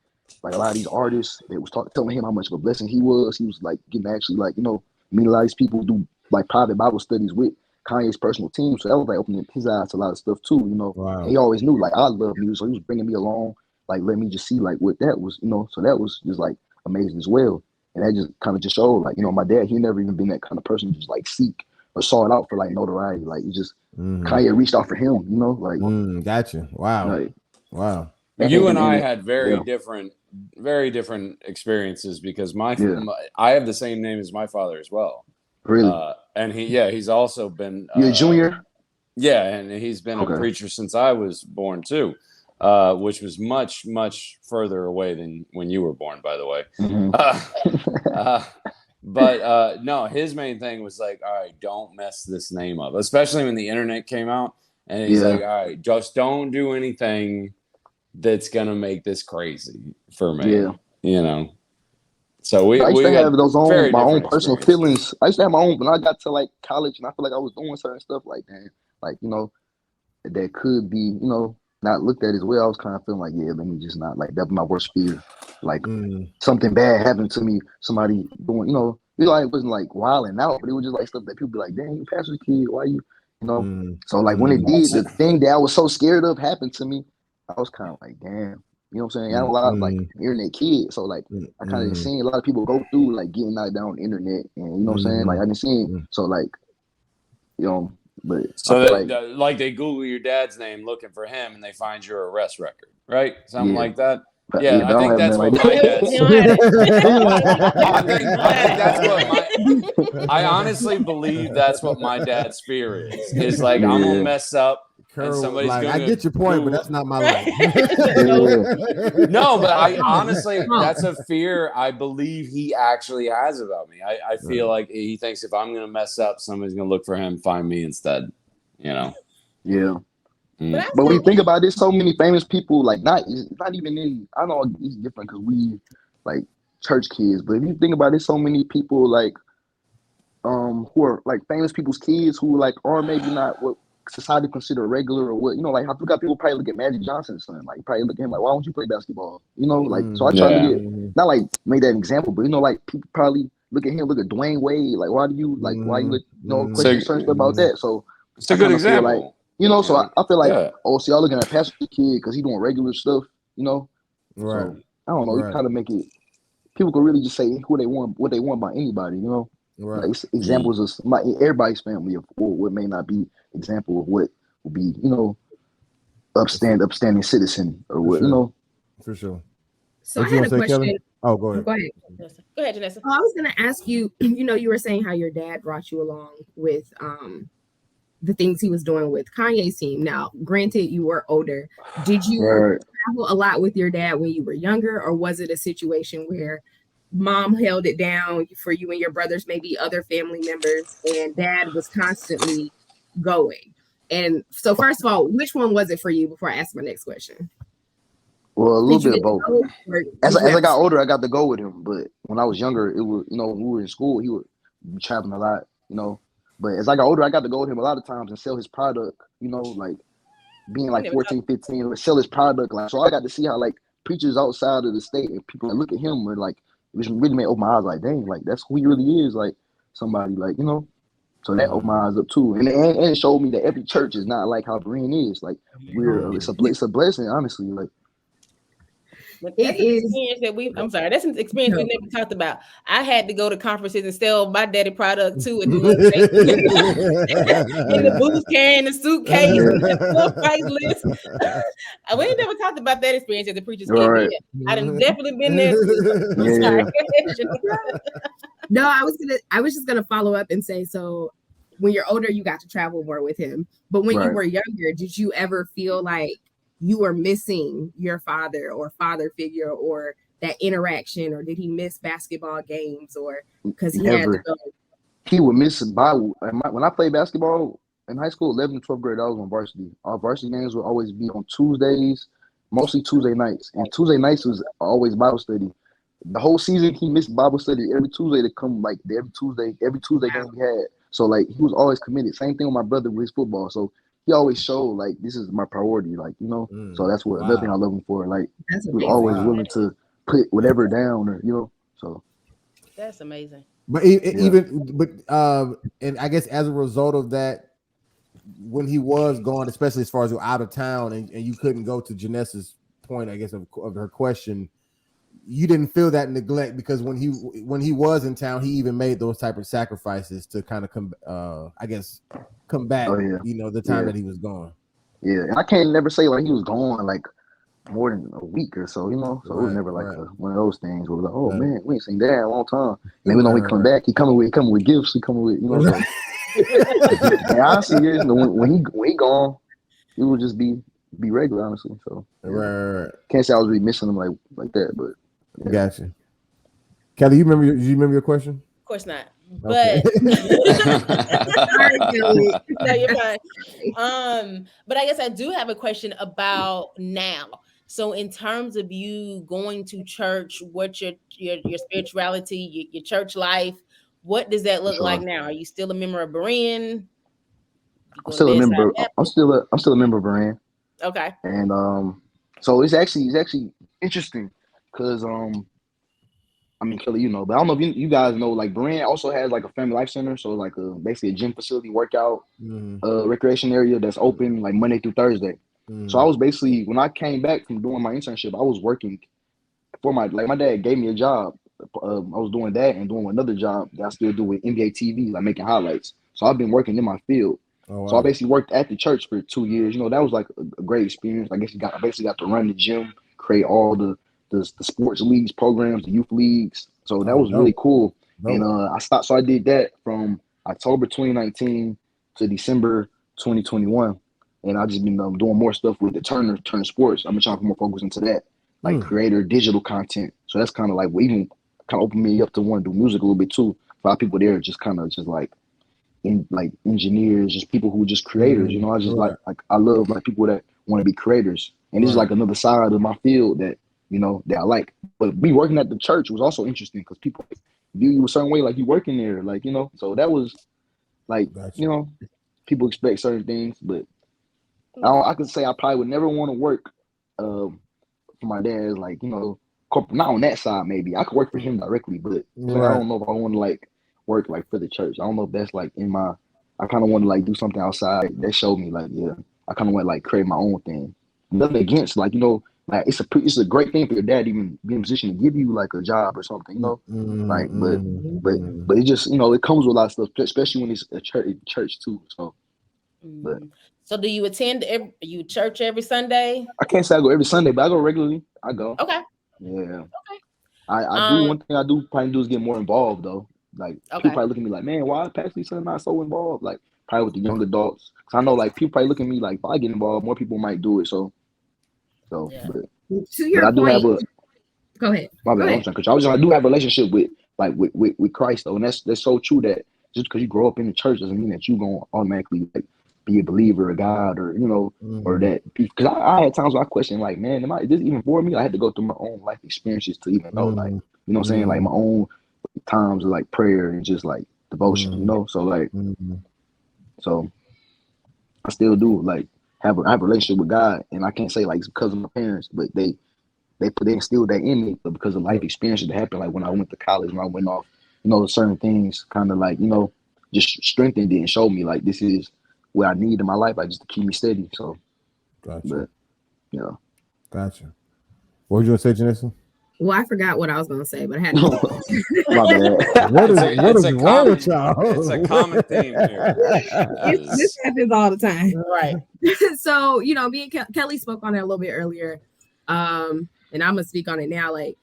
a lot of these artists that was telling him how much of a blessing he was. He was like getting actually like, meet a lot of these people who do like private Bible studies with Kanye's personal team. So that was like opening his eyes to a lot of stuff too, Wow. And he always knew like I love music, so he was bringing me along, like let me just see like what that was, so that was just like amazing as well. And that just kind of just showed like, my dad, he never even been that kind of person to just like seek or saw it out for like notoriety. Like it just Kanye reached out for him, like gotcha. Wow. Like, wow. You and I had very different experiences because I have the same name as my father as well. Really? And he's also been you're a junior? Yeah, and he's been a preacher since I was born too, which was much, much further away than when you were born, by the way. But no, his main thing was like, all right, don't mess this name up, especially when the internet came out. And he's like, all right, just don't do anything that's gonna make this crazy for me. So we used to have those my own personal feelings. I used to have my own when I got to like college, and I feel like I was doing certain stuff like that, like that could be not looked at as well. I was kind of feeling like, let me just not, like that was my worst fear, like something bad happened to me, somebody doing it wasn't like wilding out, but it was just like stuff that people be like, dang, you pastor's kid, why you so like when it did, the thing that I was so scared of happened to me, I was kind of like, damn. You know what I'm saying? I have a lot of like internet kids, so like I kind of seen a lot of people go through like getting knocked down on the internet, and you know what I'm saying? Like I didn't see it, so like but so like they Google your dad's name looking for him, and they find your arrest record, right? Something like that. But, I think that's what my dad's. I honestly believe that's what my dad's fear is. Is like I'm gonna mess up. And somebody's like, gonna I get your point, but that's not my life. No, but I honestly, that's a fear I believe he actually has about me. I feel like he thinks if I'm gonna mess up, somebody's gonna look for him, find me instead. Yeah. But when you think about it, so many famous people, like not even in. I know it's different because we like church kids, but if you think about it, so many people like who are like famous people's kids who like are maybe not what society consider regular or what, like I forgot people probably look at Magic Johnson's son, like probably look at him like, why don't you play basketball? Like so I try to get not like make that an example, but like people probably look at him, look at Dwayne Wade, like why you question certain about that? So it's a good example. Like, so I feel like so y'all looking at Pastor Kid because he doing regular stuff, Right. So I don't know, you kind of make it people can really just say who they want, what they want by anybody, Right. Like examples of everybody's family of what may not be example of what would be, upstanding citizen or what, For sure. So I had a question. Kellie? Oh, go ahead. Go ahead, Janessa. I was going to ask you, you were saying how your dad brought you along with the things he was doing with Kanye's team. Now, granted, you were older. Did you travel a lot with your dad when you were younger, or was it a situation where mom held it down for you and your brothers, maybe other family members, and dad was constantly going? And so first of all, which one was it for you before I ask my next question? Well, a little bit of both. As I got older, I got to go with him. But when I was younger, it was, when we were in school, he would be traveling a lot, But as I got older, I got to go with him a lot of times and sell his product, like being like 14, 15, sell his product. Like, so I got to see how like preachers outside of the state and people that look at him and like, which really made open my eyes like, dang, like that's who he really is. Like somebody like, so that opened my eyes up too. And it showed me that every church is not like how Berean is. Like it's a blessing, honestly. Like it is experience that I'm sorry, that's an experience we never talked about. I had to go to conferences and sell my daddy product too in the booth carrying the suitcase, the price list. We ain't never talked about that experience as a preacher's kid. Right. I'd definitely been there. No, I was just gonna follow up and say, so when you're older, you got to travel more with him. But when you were younger, did you ever feel like you were missing your father or father figure or that interaction, or did he miss basketball games, or because he had to go? He would miss Bible. When I played basketball, in high school, 11th and 12th grade, I was on varsity. Our varsity games would always be on Tuesdays, mostly Tuesday nights. And Tuesday nights was always Bible study. The whole season, he missed Bible study every Tuesday to come, like, every Tuesday game we had. So, like, he was always committed. Same thing with my brother with his football. So, he always showed, like, this is my priority, like, you know. So, that's what another thing I love him for. Like, That's he was amazing. always willing to put whatever down, or, you know. So, That's amazing. But and I guess as a result of that, when he was gone, especially as far as you're out of town and you couldn't go to Janessa's point, I guess, of her question, you didn't feel that neglect because when he was in town, he even made those type of sacrifices to kind of combat, you know, the time that he was gone. Yeah, and I can't never say like he was gone like more than a week or so, you know. So it was never like one of those things where it was like, oh man, we ain't seen Dad in a long time. And then when we come back, he coming with gifts, he coming with, you know. So. And honestly, when he gone, it would just be regular, honestly. So can't say I was really missing him like that, but yeah. Gotcha. Kelly, you remember your question? Of course not. But no, you're fine. But I guess I do have a question about now. So in terms of you going to church, what's your spirituality, your church life, what does that look like now? Are you still a member of Berean? I'm still a member. I'm still a member of Berean. Okay. And so it's actually interesting because I mean, Kelly, you know, but I don't know if you guys know, like Berean also has like a family life center, so like basically a gym facility, workout, recreation area that's open like Monday through Thursday. So I was basically, when I came back from doing my internship, I was working for my dad gave me a job. I was doing that and doing another job that I still do with NBA TV, like making highlights. So I've been working in my field. Oh, wow. So I basically worked at the church for 2 years. You know, that was like a great experience. I basically got to run the gym, create all the sports leagues programs, the youth leagues. So that was really cool. And I did that from October 2019 to December 2021. And I just been doing more stuff with the Turner Sports. I've been trying to put more focus into that, like creator digital content. So that's kind of like what even kind of opened me up to want to do music a little bit too. A lot of people there just kind of just like engineers, just people who are just creators. You know, I just like I love like people that want to be creators. And this is like another side of my field that, you know, that I like. But me working at the church was also interesting because people view you a certain way, like you working there, like, you know. So that was like, you know, people expect certain things, but I could say I probably would never want to work for my dad, like, you know, corporate, not on that side. Maybe I could work for him directly, but I don't know if I want to like work like for the church. I don't know if that's like in my. I kind of want to like do something outside that showed me like, yeah, I kind of want to like create my own thing. Nothing against, like, you know, like it's a great thing for your dad to even be in a position to give you like a job or something, you know, like, but it just, you know, it comes with a lot of stuff, especially when it's a church too. So, but. So do you attend church every Sunday? I can't say I go every Sunday, but I go regularly. I go. Okay. Yeah. Okay. I do one thing I do probably do is get more involved though. Like people probably look at me like, man, why is Pastor son not so involved? Like probably with the young adults. Cause I know like people probably look at me like if I get involved, more people might do it. So yeah. But to your point, go ahead. My bad. I'm saying, I do have a relationship with Christ though, and that's so true that just because you grow up in the church doesn't mean that you're gonna automatically like be a believer of God or, you know, or that, because I had times where I question like, man, is this even for me? I had to go through my own life experiences to even know, like, you know what I'm saying? Like my own times of like prayer and just like devotion, you know? So like, so I still do like have a relationship with God, and I can't say like it's because of my parents, but they instilled that in me, but because of life experiences that happened, like when I went to college, when I went off, you know, certain things kind of like, you know, just strengthened it and showed me like this is what I need in my life, like just to keep me steady. So, gotcha. But, you know. Gotcha. What was you gonna say, Janessa? Well, I forgot what I was gonna say, but I had to. My bad. What is wrong with y'all? It's a common theme here. This happens all the time, right? So, you know, me and Kelly spoke on it a little bit earlier, and I'm gonna speak on it now. Like,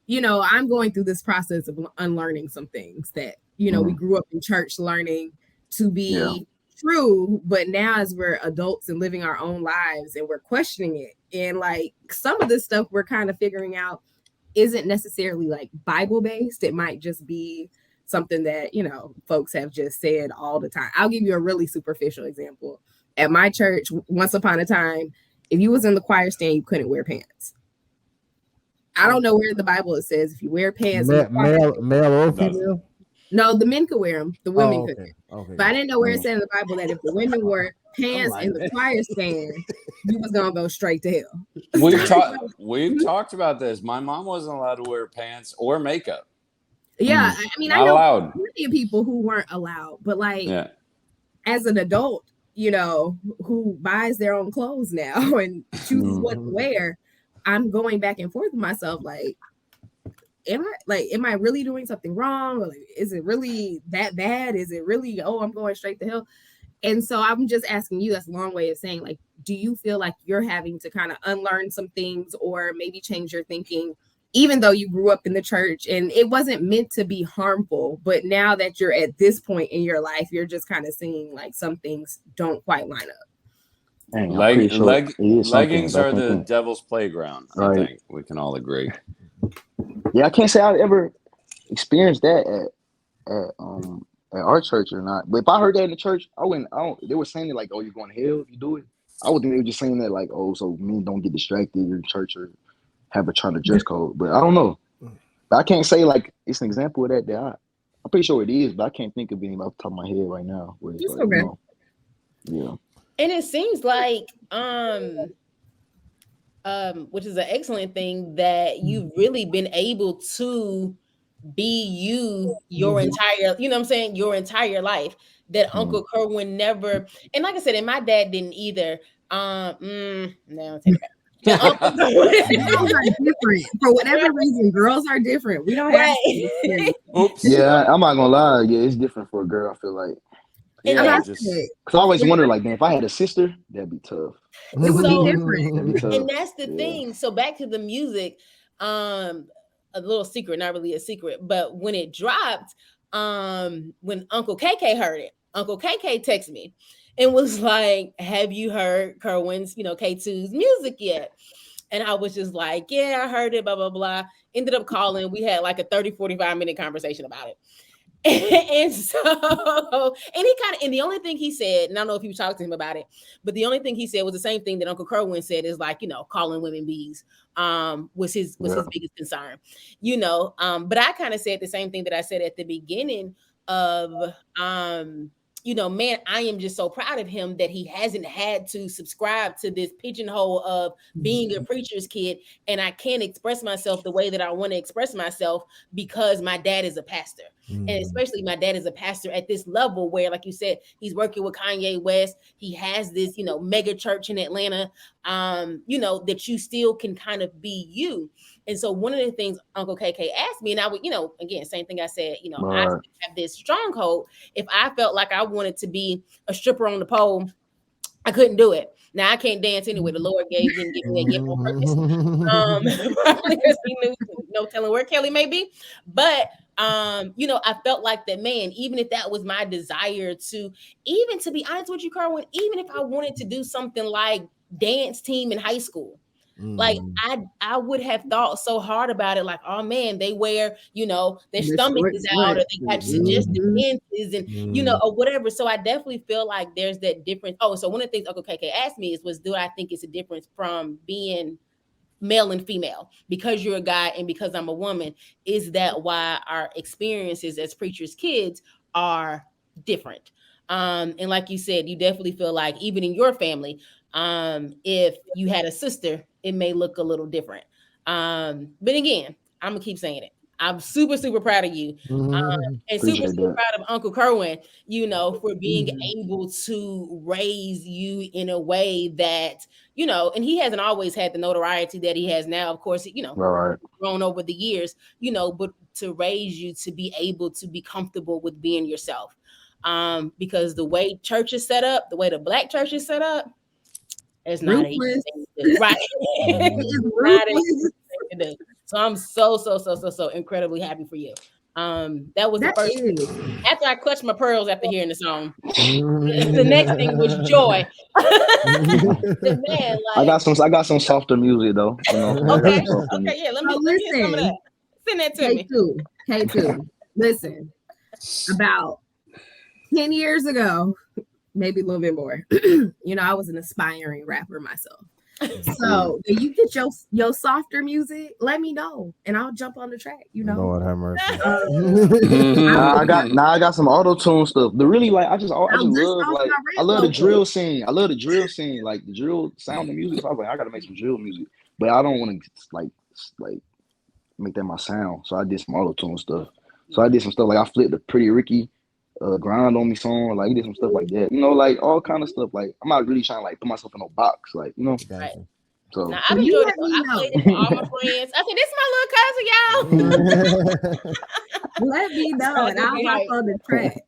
you know, I'm going through this process of unlearning some things that, you know, we grew up in church learning to be true, but now as we're adults and living our own lives and we're questioning it, and like some of this stuff we're kind of figuring out isn't necessarily like Bible based. It might just be something that, folks have just said all the time. I'll give you a really superficial example. At my church, once upon a time, if you was in the choir stand, you couldn't wear pants. I don't know where in the Bible it says if you wear pants. Male or female? No, the men could wear them. The women couldn't. Okay. But I didn't know where it said in the Bible that if the women wore pants in the choir stand, you was gonna go straight to hell. We've talked about this. My mom wasn't allowed to wear pants or makeup. Yeah, I mean, Not I know allowed. plenty of people who weren't allowed, but as an adult, who buys their own clothes now and chooses what to wear, I'm going back and forth with myself, like, am I really doing something wrong? Or is it really that bad? Is it really, I'm going straight to hell? And so I'm just asking you, that's a long way of saying, like, do you feel like you're having to kind of unlearn some things or maybe change your thinking, even though you grew up in the church and it wasn't meant to be harmful, but now that you're at this point in your life, you're just kind of seeing like some things don't quite line up. Dang, leggings are the devil's playground. Right. I think we can all agree. Yeah, I can't say I've ever experienced that at our church or not. But if I heard that in the church, they were saying it like, oh, you're going to hell if you do it. I would think they were just saying that like, oh, so men don't get distracted in church or have a trying to dress code. But I don't know. But I can't say like it's an example of that. I'm pretty sure it is, but I can't think of anything off the top of my head right now. Where it's like, okay. Yeah. And it seems like which is an excellent thing that you've really been able to be your entire, your entire life, that Uncle Kerwin never, and like I said, and my dad didn't either. No, take it back. Girls are different. For whatever reason, girls are different. We don't have Oops. Yeah, I'm not gonna lie. Yeah, it's different for a girl, I feel like. Yeah, because I always wonder, like, man, if I had a sister, that'd be tough. It would be different. And that's the thing. So back to the music, a little secret, not really a secret, but when it dropped, when Uncle KK heard it, Uncle KK texted me and was like, have you heard Kerwin's, K2's music yet? And I was just like, yeah, I heard it, blah, blah, blah. Ended up calling. We had like a 30-45-minute conversation about it. And so, and the only thing he said, and I don't know if you talked to him about it, but the only thing he said was the same thing that Uncle Kerwin said, is like, calling women bees, was his biggest concern, but I kind of said the same thing that I said at the beginning of, man, I am just so proud of him that he hasn't had to subscribe to this pigeonhole of being a preacher's kid. And I can't express myself the way that I want to express myself because my dad is a pastor. And especially my dad is a pastor at this level where, like you said, he's working with Kanye West. He has this, mega church in Atlanta, that you still can kind of be you. And so one of the things Uncle KK asked me, and I would, again, same thing I said, I have this stronghold. If I felt like I wanted to be a stripper on the pole, I couldn't do it. Now I can't dance anyway. The Lord didn't give me that gift on purpose. Probably because he knew no telling where Kellie may be. But I felt like that, man, even if that was my desire to be honest with you, Kerwin, even if I wanted to do something like dance team in high school, like I would have thought so hard about it, like, oh man, they wear, their stomach is out, or they got suggestive dances and or whatever. So I definitely feel like there's that difference. Oh, so one of the things Uncle KK asked me was do I think it's a difference from being male and female because you're a guy and because I'm a woman? Is that why our experiences as preachers' kids are different? And like you said, you definitely feel like even in your family, if you had a sister, it may look a little different. But again, I'm gonna keep saying it. I'm super, super proud of you. And super, super proud of Uncle Kerwin, for being able to raise you in a way that, and he hasn't always had the notoriety that he has now. Of course, grown over the years, but to raise you to be able to be comfortable with being yourself. Because the way church is set up, the way the Black church is set up, it's not easy to do. Right. It's not easy to do. So I'm so incredibly happy for you. That was the first. After I clutched my pearls after hearing the song, the next thing was joy. Man, I got some softer music though. Okay, yeah. Let me hear some of that. Send that to me. K2. Listen, about 10 years ago, maybe a little bit more, you know, I was an aspiring rapper myself. So when you get your softer music, let me know and I'll jump on the track, you know. Lord have mercy. I got some auto tune stuff. The really like I just love like I love the drill scene. I love the drill scene, like the drill sound and music. So I was like, I gotta make some drill music, but I don't want to like make that my sound. So I did some auto tune stuff. So I did some stuff like I flipped the Pretty Ricky Grind on Me song. Like I did some stuff like that. You know, like all kind of stuff. Like I'm not really trying to like put myself in a box. Like you know. Right. So now, I've enjoyed it. I played it for all my friends. I said, "This is my little cousin, y'all." Let me know, and I'll hop on the track.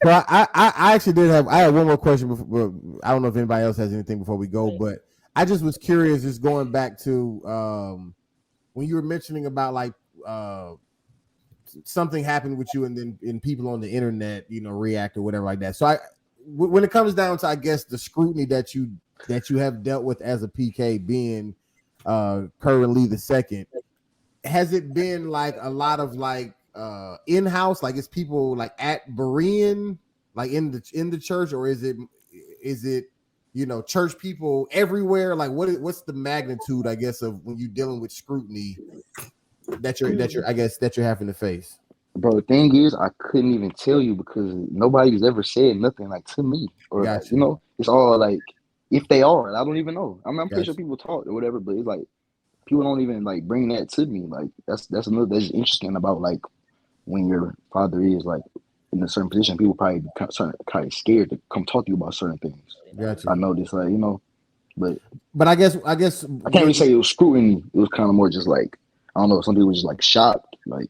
But I actually did have. I had one more question before. I don't know if anybody else has anything before we go, but I just was curious. Just going back to when you were mentioning about like something happened with you, and then people on the internet, you know, react or whatever like that. So when it comes down to, I guess, the scrutiny that you have dealt with as a PK, being Kerwin Lee II, has it been like a lot of like in-house, like it's people like at Berean, like in the church, or is it you know, church people everywhere? Like what's the magnitude, I guess, of when you're dealing with scrutiny that you're having to face? Bro, the thing is, I couldn't even tell you because nobody's ever said nothing like to me, or like, you know, it's all like if they are, I don't even know. I'm pretty sure people talk or whatever, but it's like people don't even like bring that to me. Like that's interesting about like when your father is like in a certain position, people probably kind of scared to come talk to you about certain things. Gotcha. I know this, like, you know, but I guess I can't really say it was scrutiny. It was kind of more just like, I don't know, some people were just like shocked, like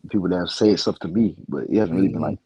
people that have said stuff to me, but it hasn't really been like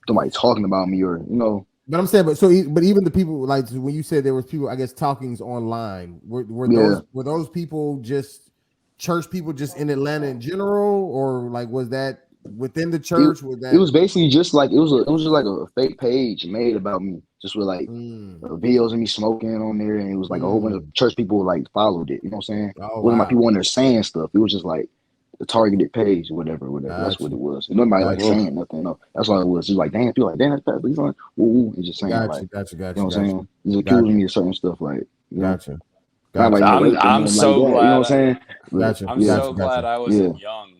somebody talking about me or, you know. But I'm saying, but even the people, like when you said there was people, I guess, talkings online, were those people just church people just in Atlanta in general, or like was that within the church? It was basically just like it was just like a fake page made about me, just with like videos of me smoking on there, and it was like a whole bunch of church people like followed it. You know what I'm saying? It wasn't like people on there saying stuff. It was just like the targeted page, whatever. That's what it was. And nobody like saying nothing. No, that's all it was. Just like, damn, people like, damn, that's Pastor Lee's on. Woo, and just saying like, you know what I'm saying? He's accusing me of certain stuff, like, you know? Gotcha. I'm so glad. You know what I'm saying? I'm so glad I wasn't young.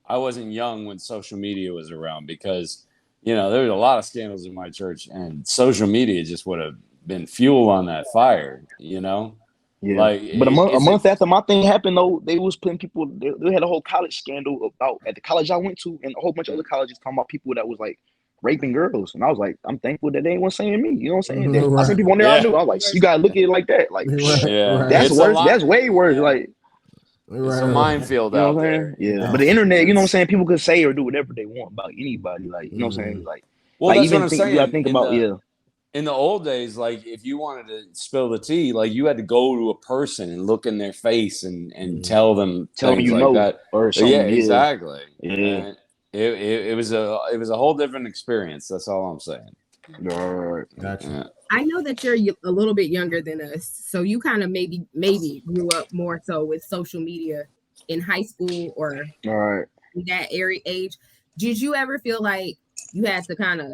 I wasn't young when social media was around, because, you know, there was a lot of scandals in my church, and social media just would have been fuel on that fire, you know? Yeah, like, but a month after my thing happened, though, they was putting people. They had a whole college scandal about at the college I went to, and a whole bunch of other colleges talking about people that was like raping girls, and I was like, I'm thankful that they ain't one saying me. You know what I'm saying? I seen people on there I knew. I was like, you gotta look at it like that. Like, that's worse. That's way worse. Like, it's a minefield out there. Yeah, but the internet, you know what I'm saying? People could say or do whatever they want about anybody. Like, you know what I'm saying? Like, well, like that's what I'm saying. You gotta think about in the old days, like if you wanted to spill the tea, like you had to go to a person and look in their face and tell them things like that. Or something. Yeah, exactly. Yeah. It was a whole different experience. That's all I'm saying. Right. Gotcha. Yeah. I know that you're a little bit younger than us, so you kind of maybe grew up more so with social media in high school or that age. Did you ever feel like you had to kind of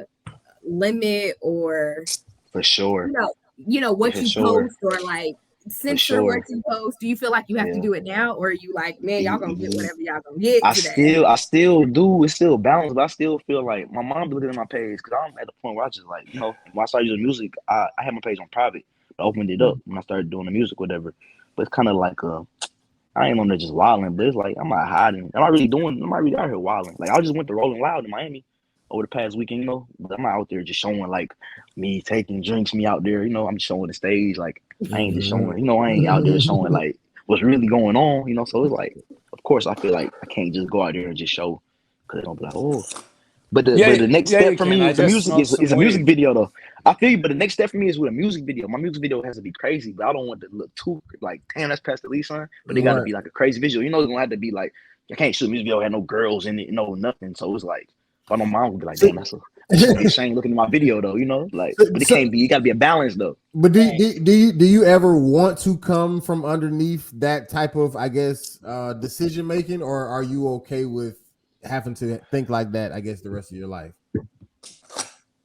limit or for sure, you know what you post or like censor what you post? Do you feel like you have to do it now, or are you like, man, y'all gonna get whatever y'all gonna get? I still do. It's still balanced, but I still feel like my mom be looking at my page because I'm at the point where I just like, you know, when I started using music, I had my page on private. I opened it up when I started doing the music, whatever. But it's kind of like I ain't on there just wilding, but it's like I'm not hiding. I'm not really out here wilding. Like I just went to Rolling Loud in Miami over the past weekend, you know, but I'm not out there just showing like me taking drinks, me out there, you know, I'm just showing the stage. Like I ain't just showing, you know, I ain't out there showing like what's really going on, you know. So it's like, of course, I feel like I can't just go out there and just show because they're gonna be like, oh. But the next step for me is the music is a music video though. I feel you, but the next step for me is with a music video. My music video has to be crazy, but I don't want it to look too like, damn, that's Pastor Lee's son. But they gotta be like a crazy visual. You know, it's gonna have to be like, I can't shoot a music video, have no girls in it, no nothing. So it's like, I know mom would be like, damn, that's a shame looking at my video though, you know, like, but it can't be. It gotta be a balance though. But do you ever want to come from underneath that type of, I guess, decision making, or are you okay with having to think like that, I guess, the rest of your life?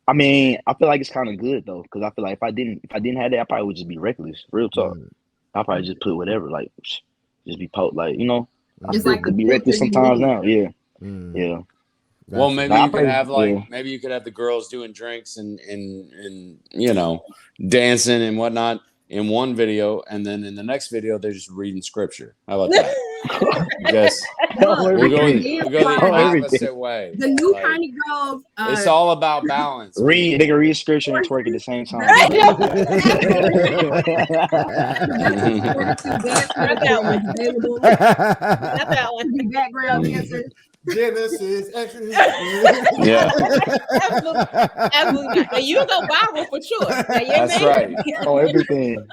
I mean, I feel like it's kind of good though, because I feel like if I didn't have that, I probably would just be reckless. Real talk. I probably just put whatever, like just be like, you know. I It's still like could the be filter reckless you sometimes need. now. Yeah. Well, Gotcha. maybe Like, you could have maybe you could have the girls doing drinks and you know, dancing and whatnot in one video, and then in the next video they're just reading scripture. How about that? Just we'll go the opposite way. The new Like, kind of girls. it's all about balance. They can read scripture and twerk at the same time. Not that one. Not that one. The background dancer. Genesis, Yeah. Absolutely not. Now, you go viral for sure. That's right. Oh, everything.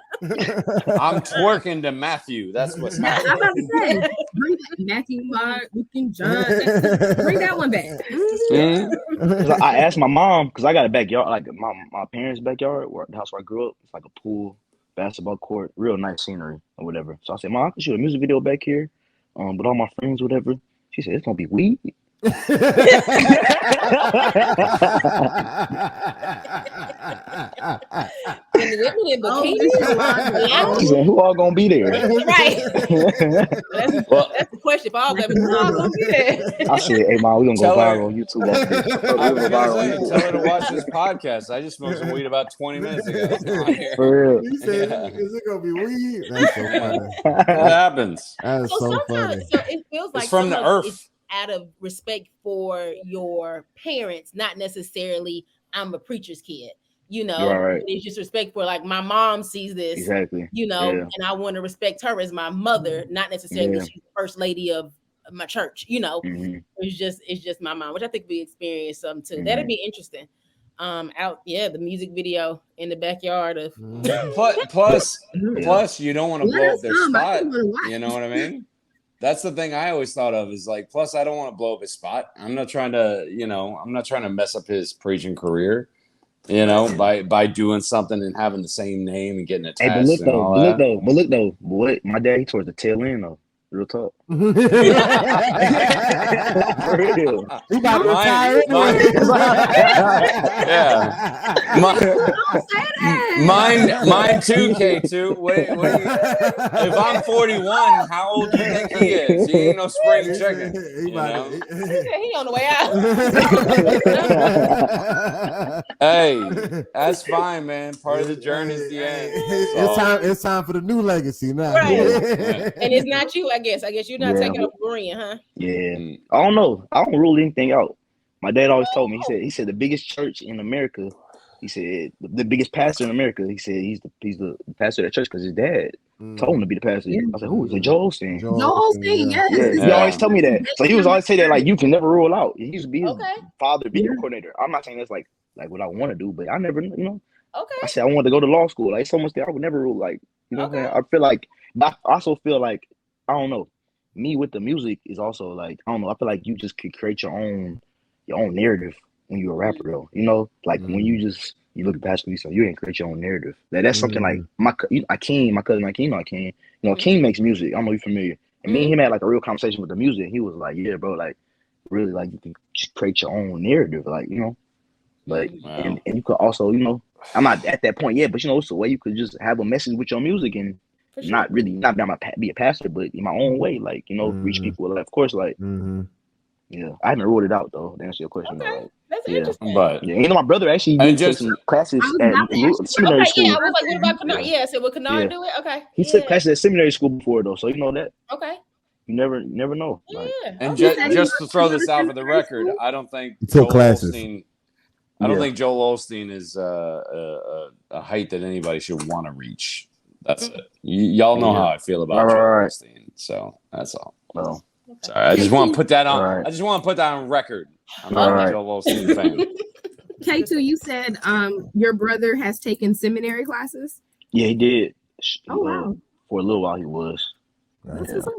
I'm twerking to Matthew. That's what's I'm happening. about to say, bring back Matthew, Mark, Luke, and John. Bring that one back. I asked my mom because I got a backyard, like my parents' backyard, the house where I grew up. It's like a pool, basketball court, real nice scenery or whatever. So I said, Mom, I can shoot a music video back here, with all my friends, whatever. She said, it's gonna be weed. And the women in bikinis. She said, who all gonna be there? Right. That's the question for all women. Who all gonna be there? I said, hey Mom, we gonna go Tell her- viral on YouTube. I was gonna say, tell her to watch this podcast. I just smoked some weed about 20 minutes ago. For real. You said, is it gonna be weed? That's so funny. It happens. That is so funny. So it feels like It's from the some of earth. it's out of respect for your parents, not necessarily I'm a preacher's kid. You know, Right. it's just respect for like my mom sees this, Exactly. you know, Yeah. and I want to respect her as my mother, not necessarily Yeah. she's the first lady of my church, you know. Mhm. It's just my mom, which I think we experience some too. Mhm. That'd be interesting. The music video in the backyard of Plus, you don't want to blow up their spot. You You know what I mean? That's the thing I always thought of is like, plus I don't want to blow up his spot. I'm not trying to mess up his preaching career, you know, by doing something and having the same name and getting attached. Hey, but look and all that. boy, my dad, he towards the tail end though. Real talk. For real. He about to retire anyway. Yeah. Mine too, K2. Wait. If I'm 41, how old do you think he is? He ain't no spring chicken. He on the way out. Hey, that's fine, man. Part of the journey is the end. It's time for the new legacy now. Right. And it's not you, I guess. I guess you're not taking up Korean, huh? Yeah. I don't know. I don't rule anything out. My dad always told me, he said the biggest church in America, he said the biggest pastor in America, he said he's the pastor of that church because his dad told him to be the pastor. I said, who is it? Joel Osteen. Joel Osteen, yes. Yeah, he always tell me that. So he was always say that like you can never rule out. He used to be his father, video coordinator. I'm not saying that's like what I want to do, but I never, you know. Okay. I said I wanted to go to law school. Like so much that I would never rule. Like, you know what I'm saying? I feel like, but I also feel like, I don't know. Me with the music is also like, I don't know. I feel like you just could create your own narrative when you're a rapper, though. You know, like when you look at past police, you ain't create your own narrative. That's something like my cousin Akeem, you know, King makes music. I don't know if you're familiar. And me and him had like a real conversation with the music. He was like, yeah, bro, like really, like you can just create your own narrative, like, you know, like and you could also, you know, I'm not at that point yet, but you know, it's a way you could just have a message with your music and not be a pastor, but in my own way, like, you know, reach people. Like, of course, like, yeah, I haven't ruled it out though. To answer your question, though, like, that's interesting. But you know, my brother actually took some classes at seminary school. Yeah, I was like, what about Kennard? Yeah, I said, will Kennard do it? Okay. He took classes at seminary school before though, so you know that. Okay. You never know. Like, and just to throw this out for the record, I don't think took classes. I don't think Joel Osteen is a height that anybody should want to reach. That's it. Y'all know how I feel about Joel Osteen, so that's all. Well, sorry, I just want to put that on. I just want to put that on record. I'm not a Joel Osteen fan. K2, you said your brother has taken seminary classes. Yeah, he did. Oh wow! For a little while, he was. That's what's up.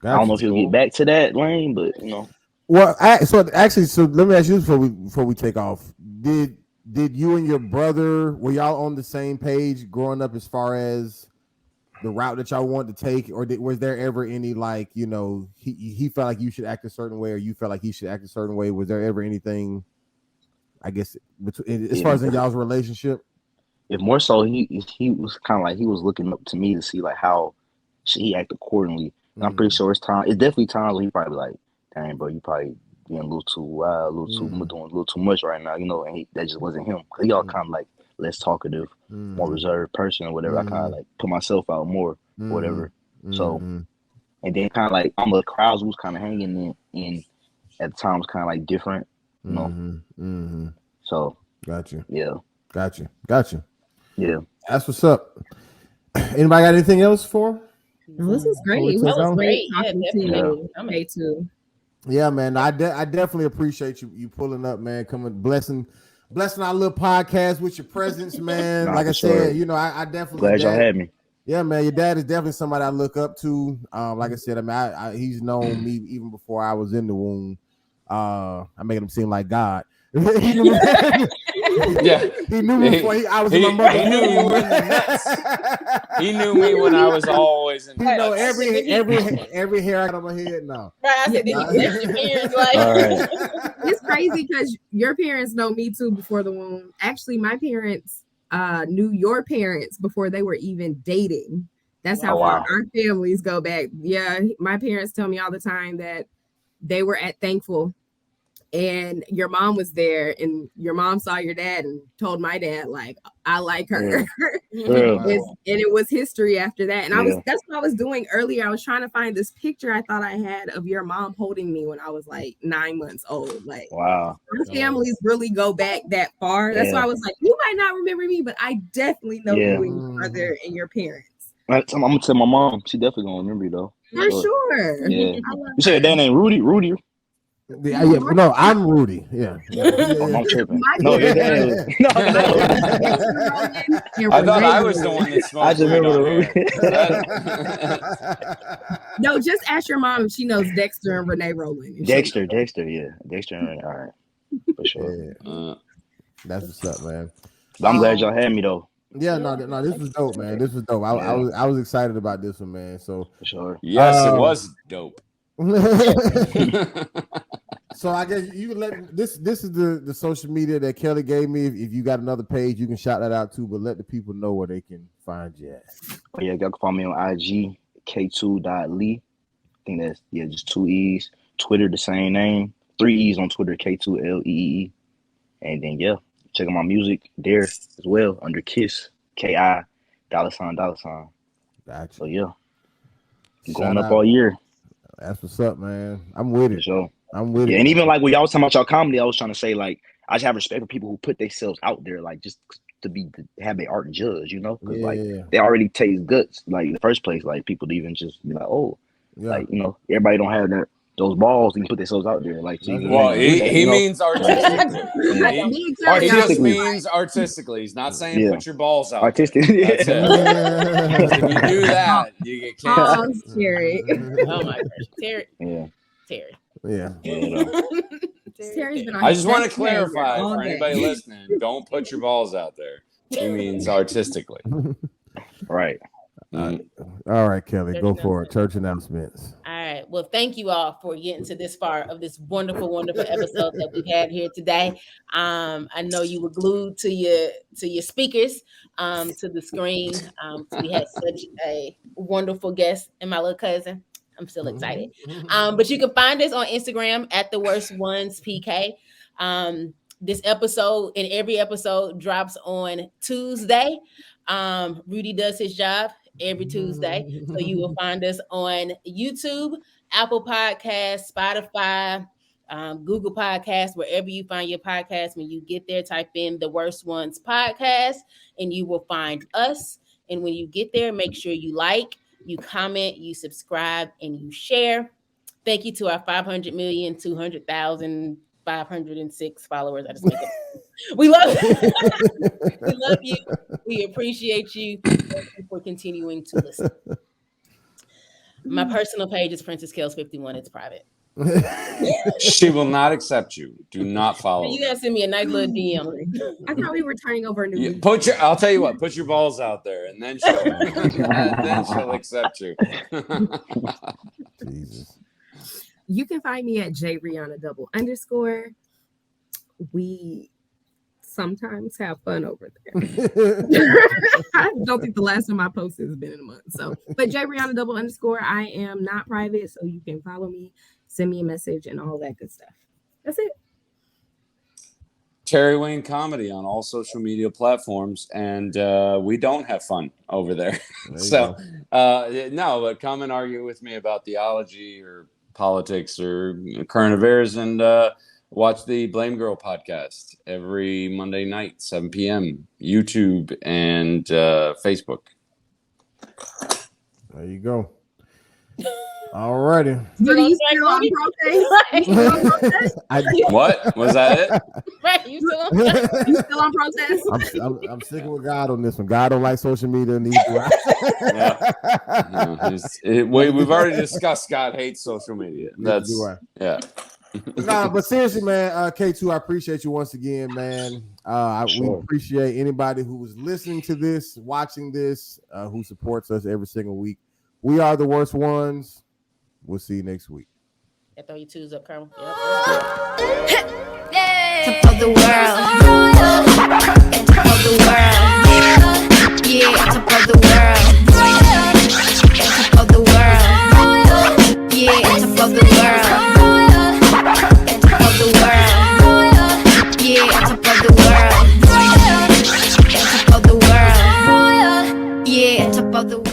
I don't know if he'll get back to that lane, but you know. Well, so let me ask you before we take off. Did you and your brother, were y'all on the same page growing up as far as the route that y'all wanted to take, or was there ever any like, you know, he felt like you should act a certain way, or you felt like he should act a certain way? Was there ever anything, I guess, between, as far as in y'all's relationship? If more so, he was kind of like he was looking up to me to see like how he act accordingly. And I'm pretty sure it's definitely times where he probably like, dang, bro, you probably being a little too wild, doing a little too much right now, you know, and that just wasn't him. Cause he all kind of like less talkative, more reserved person or whatever. I kind of like put myself out more, or whatever. So, and then kind of like the crowds was kind of hanging in at the time was kind of like different, you know. So, Gotcha. Yeah. Gotcha. Yeah. That's what's up. Anybody got anything else for? Well, this is great. It was great talking to you. Me too. Yeah, man. I definitely appreciate you pulling up, man. Coming, blessing our little podcast with your presence, man. Nah, like I sure. said, you know, I definitely glad y'all had me. Yeah, man. Your dad is definitely somebody I look up to. Like I said, I mean, he's known me even before I was in the womb. I made him seem like God. He knew me before I was in my mother's womb. He knew me when I was always in. You know every hair out of my head now. Right, I said, did he bless your parents? Like, it's crazy because your parents know me too before the womb. Actually, my parents knew your parents before they were even dating. That's how far our families go back. Yeah, my parents tell me all the time that they were at Thankful and your mom was there and your mom saw your dad and told my dad, like, I like her. And it was history after that. And that's what I was doing earlier. I was trying to find this picture I thought I had of your mom holding me when I was like 9 months old. Like, wow, our families really go back that far. That's why I was like, you might not remember me, but I definitely know you and your brother and your parents. I'm gonna tell my mom. She definitely gonna remember you though. For sure. Yeah. You said your dad named Rudy. Yeah, no, I'm Rudy. Yeah. I'm tripping. No, your dad is. No. I thought I was the one that smoked. I just remember Rudy. No, just ask your mom if she knows Dexter and Renee Rowland. Dexter, yeah. Dexter and Renee. All right. For sure. Yeah. That's what's up, man. But I'm glad y'all had me though. Yeah, no, this was dope, man. This was dope. I was excited about this one, man. So for sure. Yes, it was dope. So I guess you can let this is the social media that Kellie gave me. If you got another page, you can shout that out too, but let the people know where they can find you at. Oh yeah, y'all can follow me on IG, K2.Lee. I think that's just 2 E's. Twitter, the same name. 3 E's on Twitter, K2LEE. And then check out my music there as well under Kiss, KI, $. Gotcha. So going up all year. That's what's up, man. I'm with it. Sure. I'm with it. And even like when y'all was talking about y'all comedy, I was trying to say like I just have respect for people who put themselves out there, like just to have their art judged, you know, because they already take guts, like in the first place, like people to even just be like, like everybody don't have those balls and put themselves out there, like. So he means artistically. He just means artistically. He's not saying put your balls out. Artistically, if you do that, you get canceled. Terry. Oh my gosh, Terry. Terry. Yeah. Terry's been on I just want to clarify for anybody listening: don't put your balls out there. He means artistically. Right. All right, Kellie, go for it. Church announcements. All right. Well, thank you all for getting to this part of this wonderful, wonderful episode that we've had here today. I know you were glued to your speakers, to the screen. We had such a wonderful guest and my little cousin. I'm still excited. But you can find us on Instagram at The Worst Ones PK. This episode and every episode drops on Tuesday. Rudy does his job every Tuesday. So you will find us on YouTube, Apple Podcasts, Spotify, Google Podcasts, wherever you find your podcast. When you get there, type in The Worst Ones Podcast and you will find us. And when you get there, make sure you like, you comment, you subscribe, and you share. Thank you to our 500,200,506 followers. I just make it. We love you. We love you. We appreciate you. Thank you for continuing to listen. My personal page is Princess Kells 51. It's private. She will not accept you. Do not follow. You gotta send me a nice little DM. I thought we were turning over a new leaf. I'll tell you what, put your balls out there and then she'll accept you. Jesus. You can find me at JRihanna_. We sometimes have fun over there. I don't think the last time I posted has been in a month. So, but JRihanna_. I am not private, so you can follow me, send me a message, and all that good stuff. That's it. Terry Wayne Comedy on all social media platforms, and we don't have fun over there. So, no, but come and argue with me about theology or politics or current affairs, and watch the Blame Girl podcast every Monday night, 7 p.m. YouTube and Facebook. There you go. All righty. Rudy, you still on protest? What? Was that it? Right, you still on protest? I'm sticking with God on this one. God don't like social media. And we've already discussed God hates social media. That's yeah. Nah, but seriously, man, K2, I appreciate you once again, man. We appreciate anybody who was listening to this, watching this, who supports us every single week. We are the worst ones. We'll see you next week. I throw your twos up, Kerwin. Top of the world. Top of the world. Yeah, top of the world. Top of the world. Yeah, top of the world. Top of the world. Yeah, top of the world. Top of the world. Yeah, top of the world.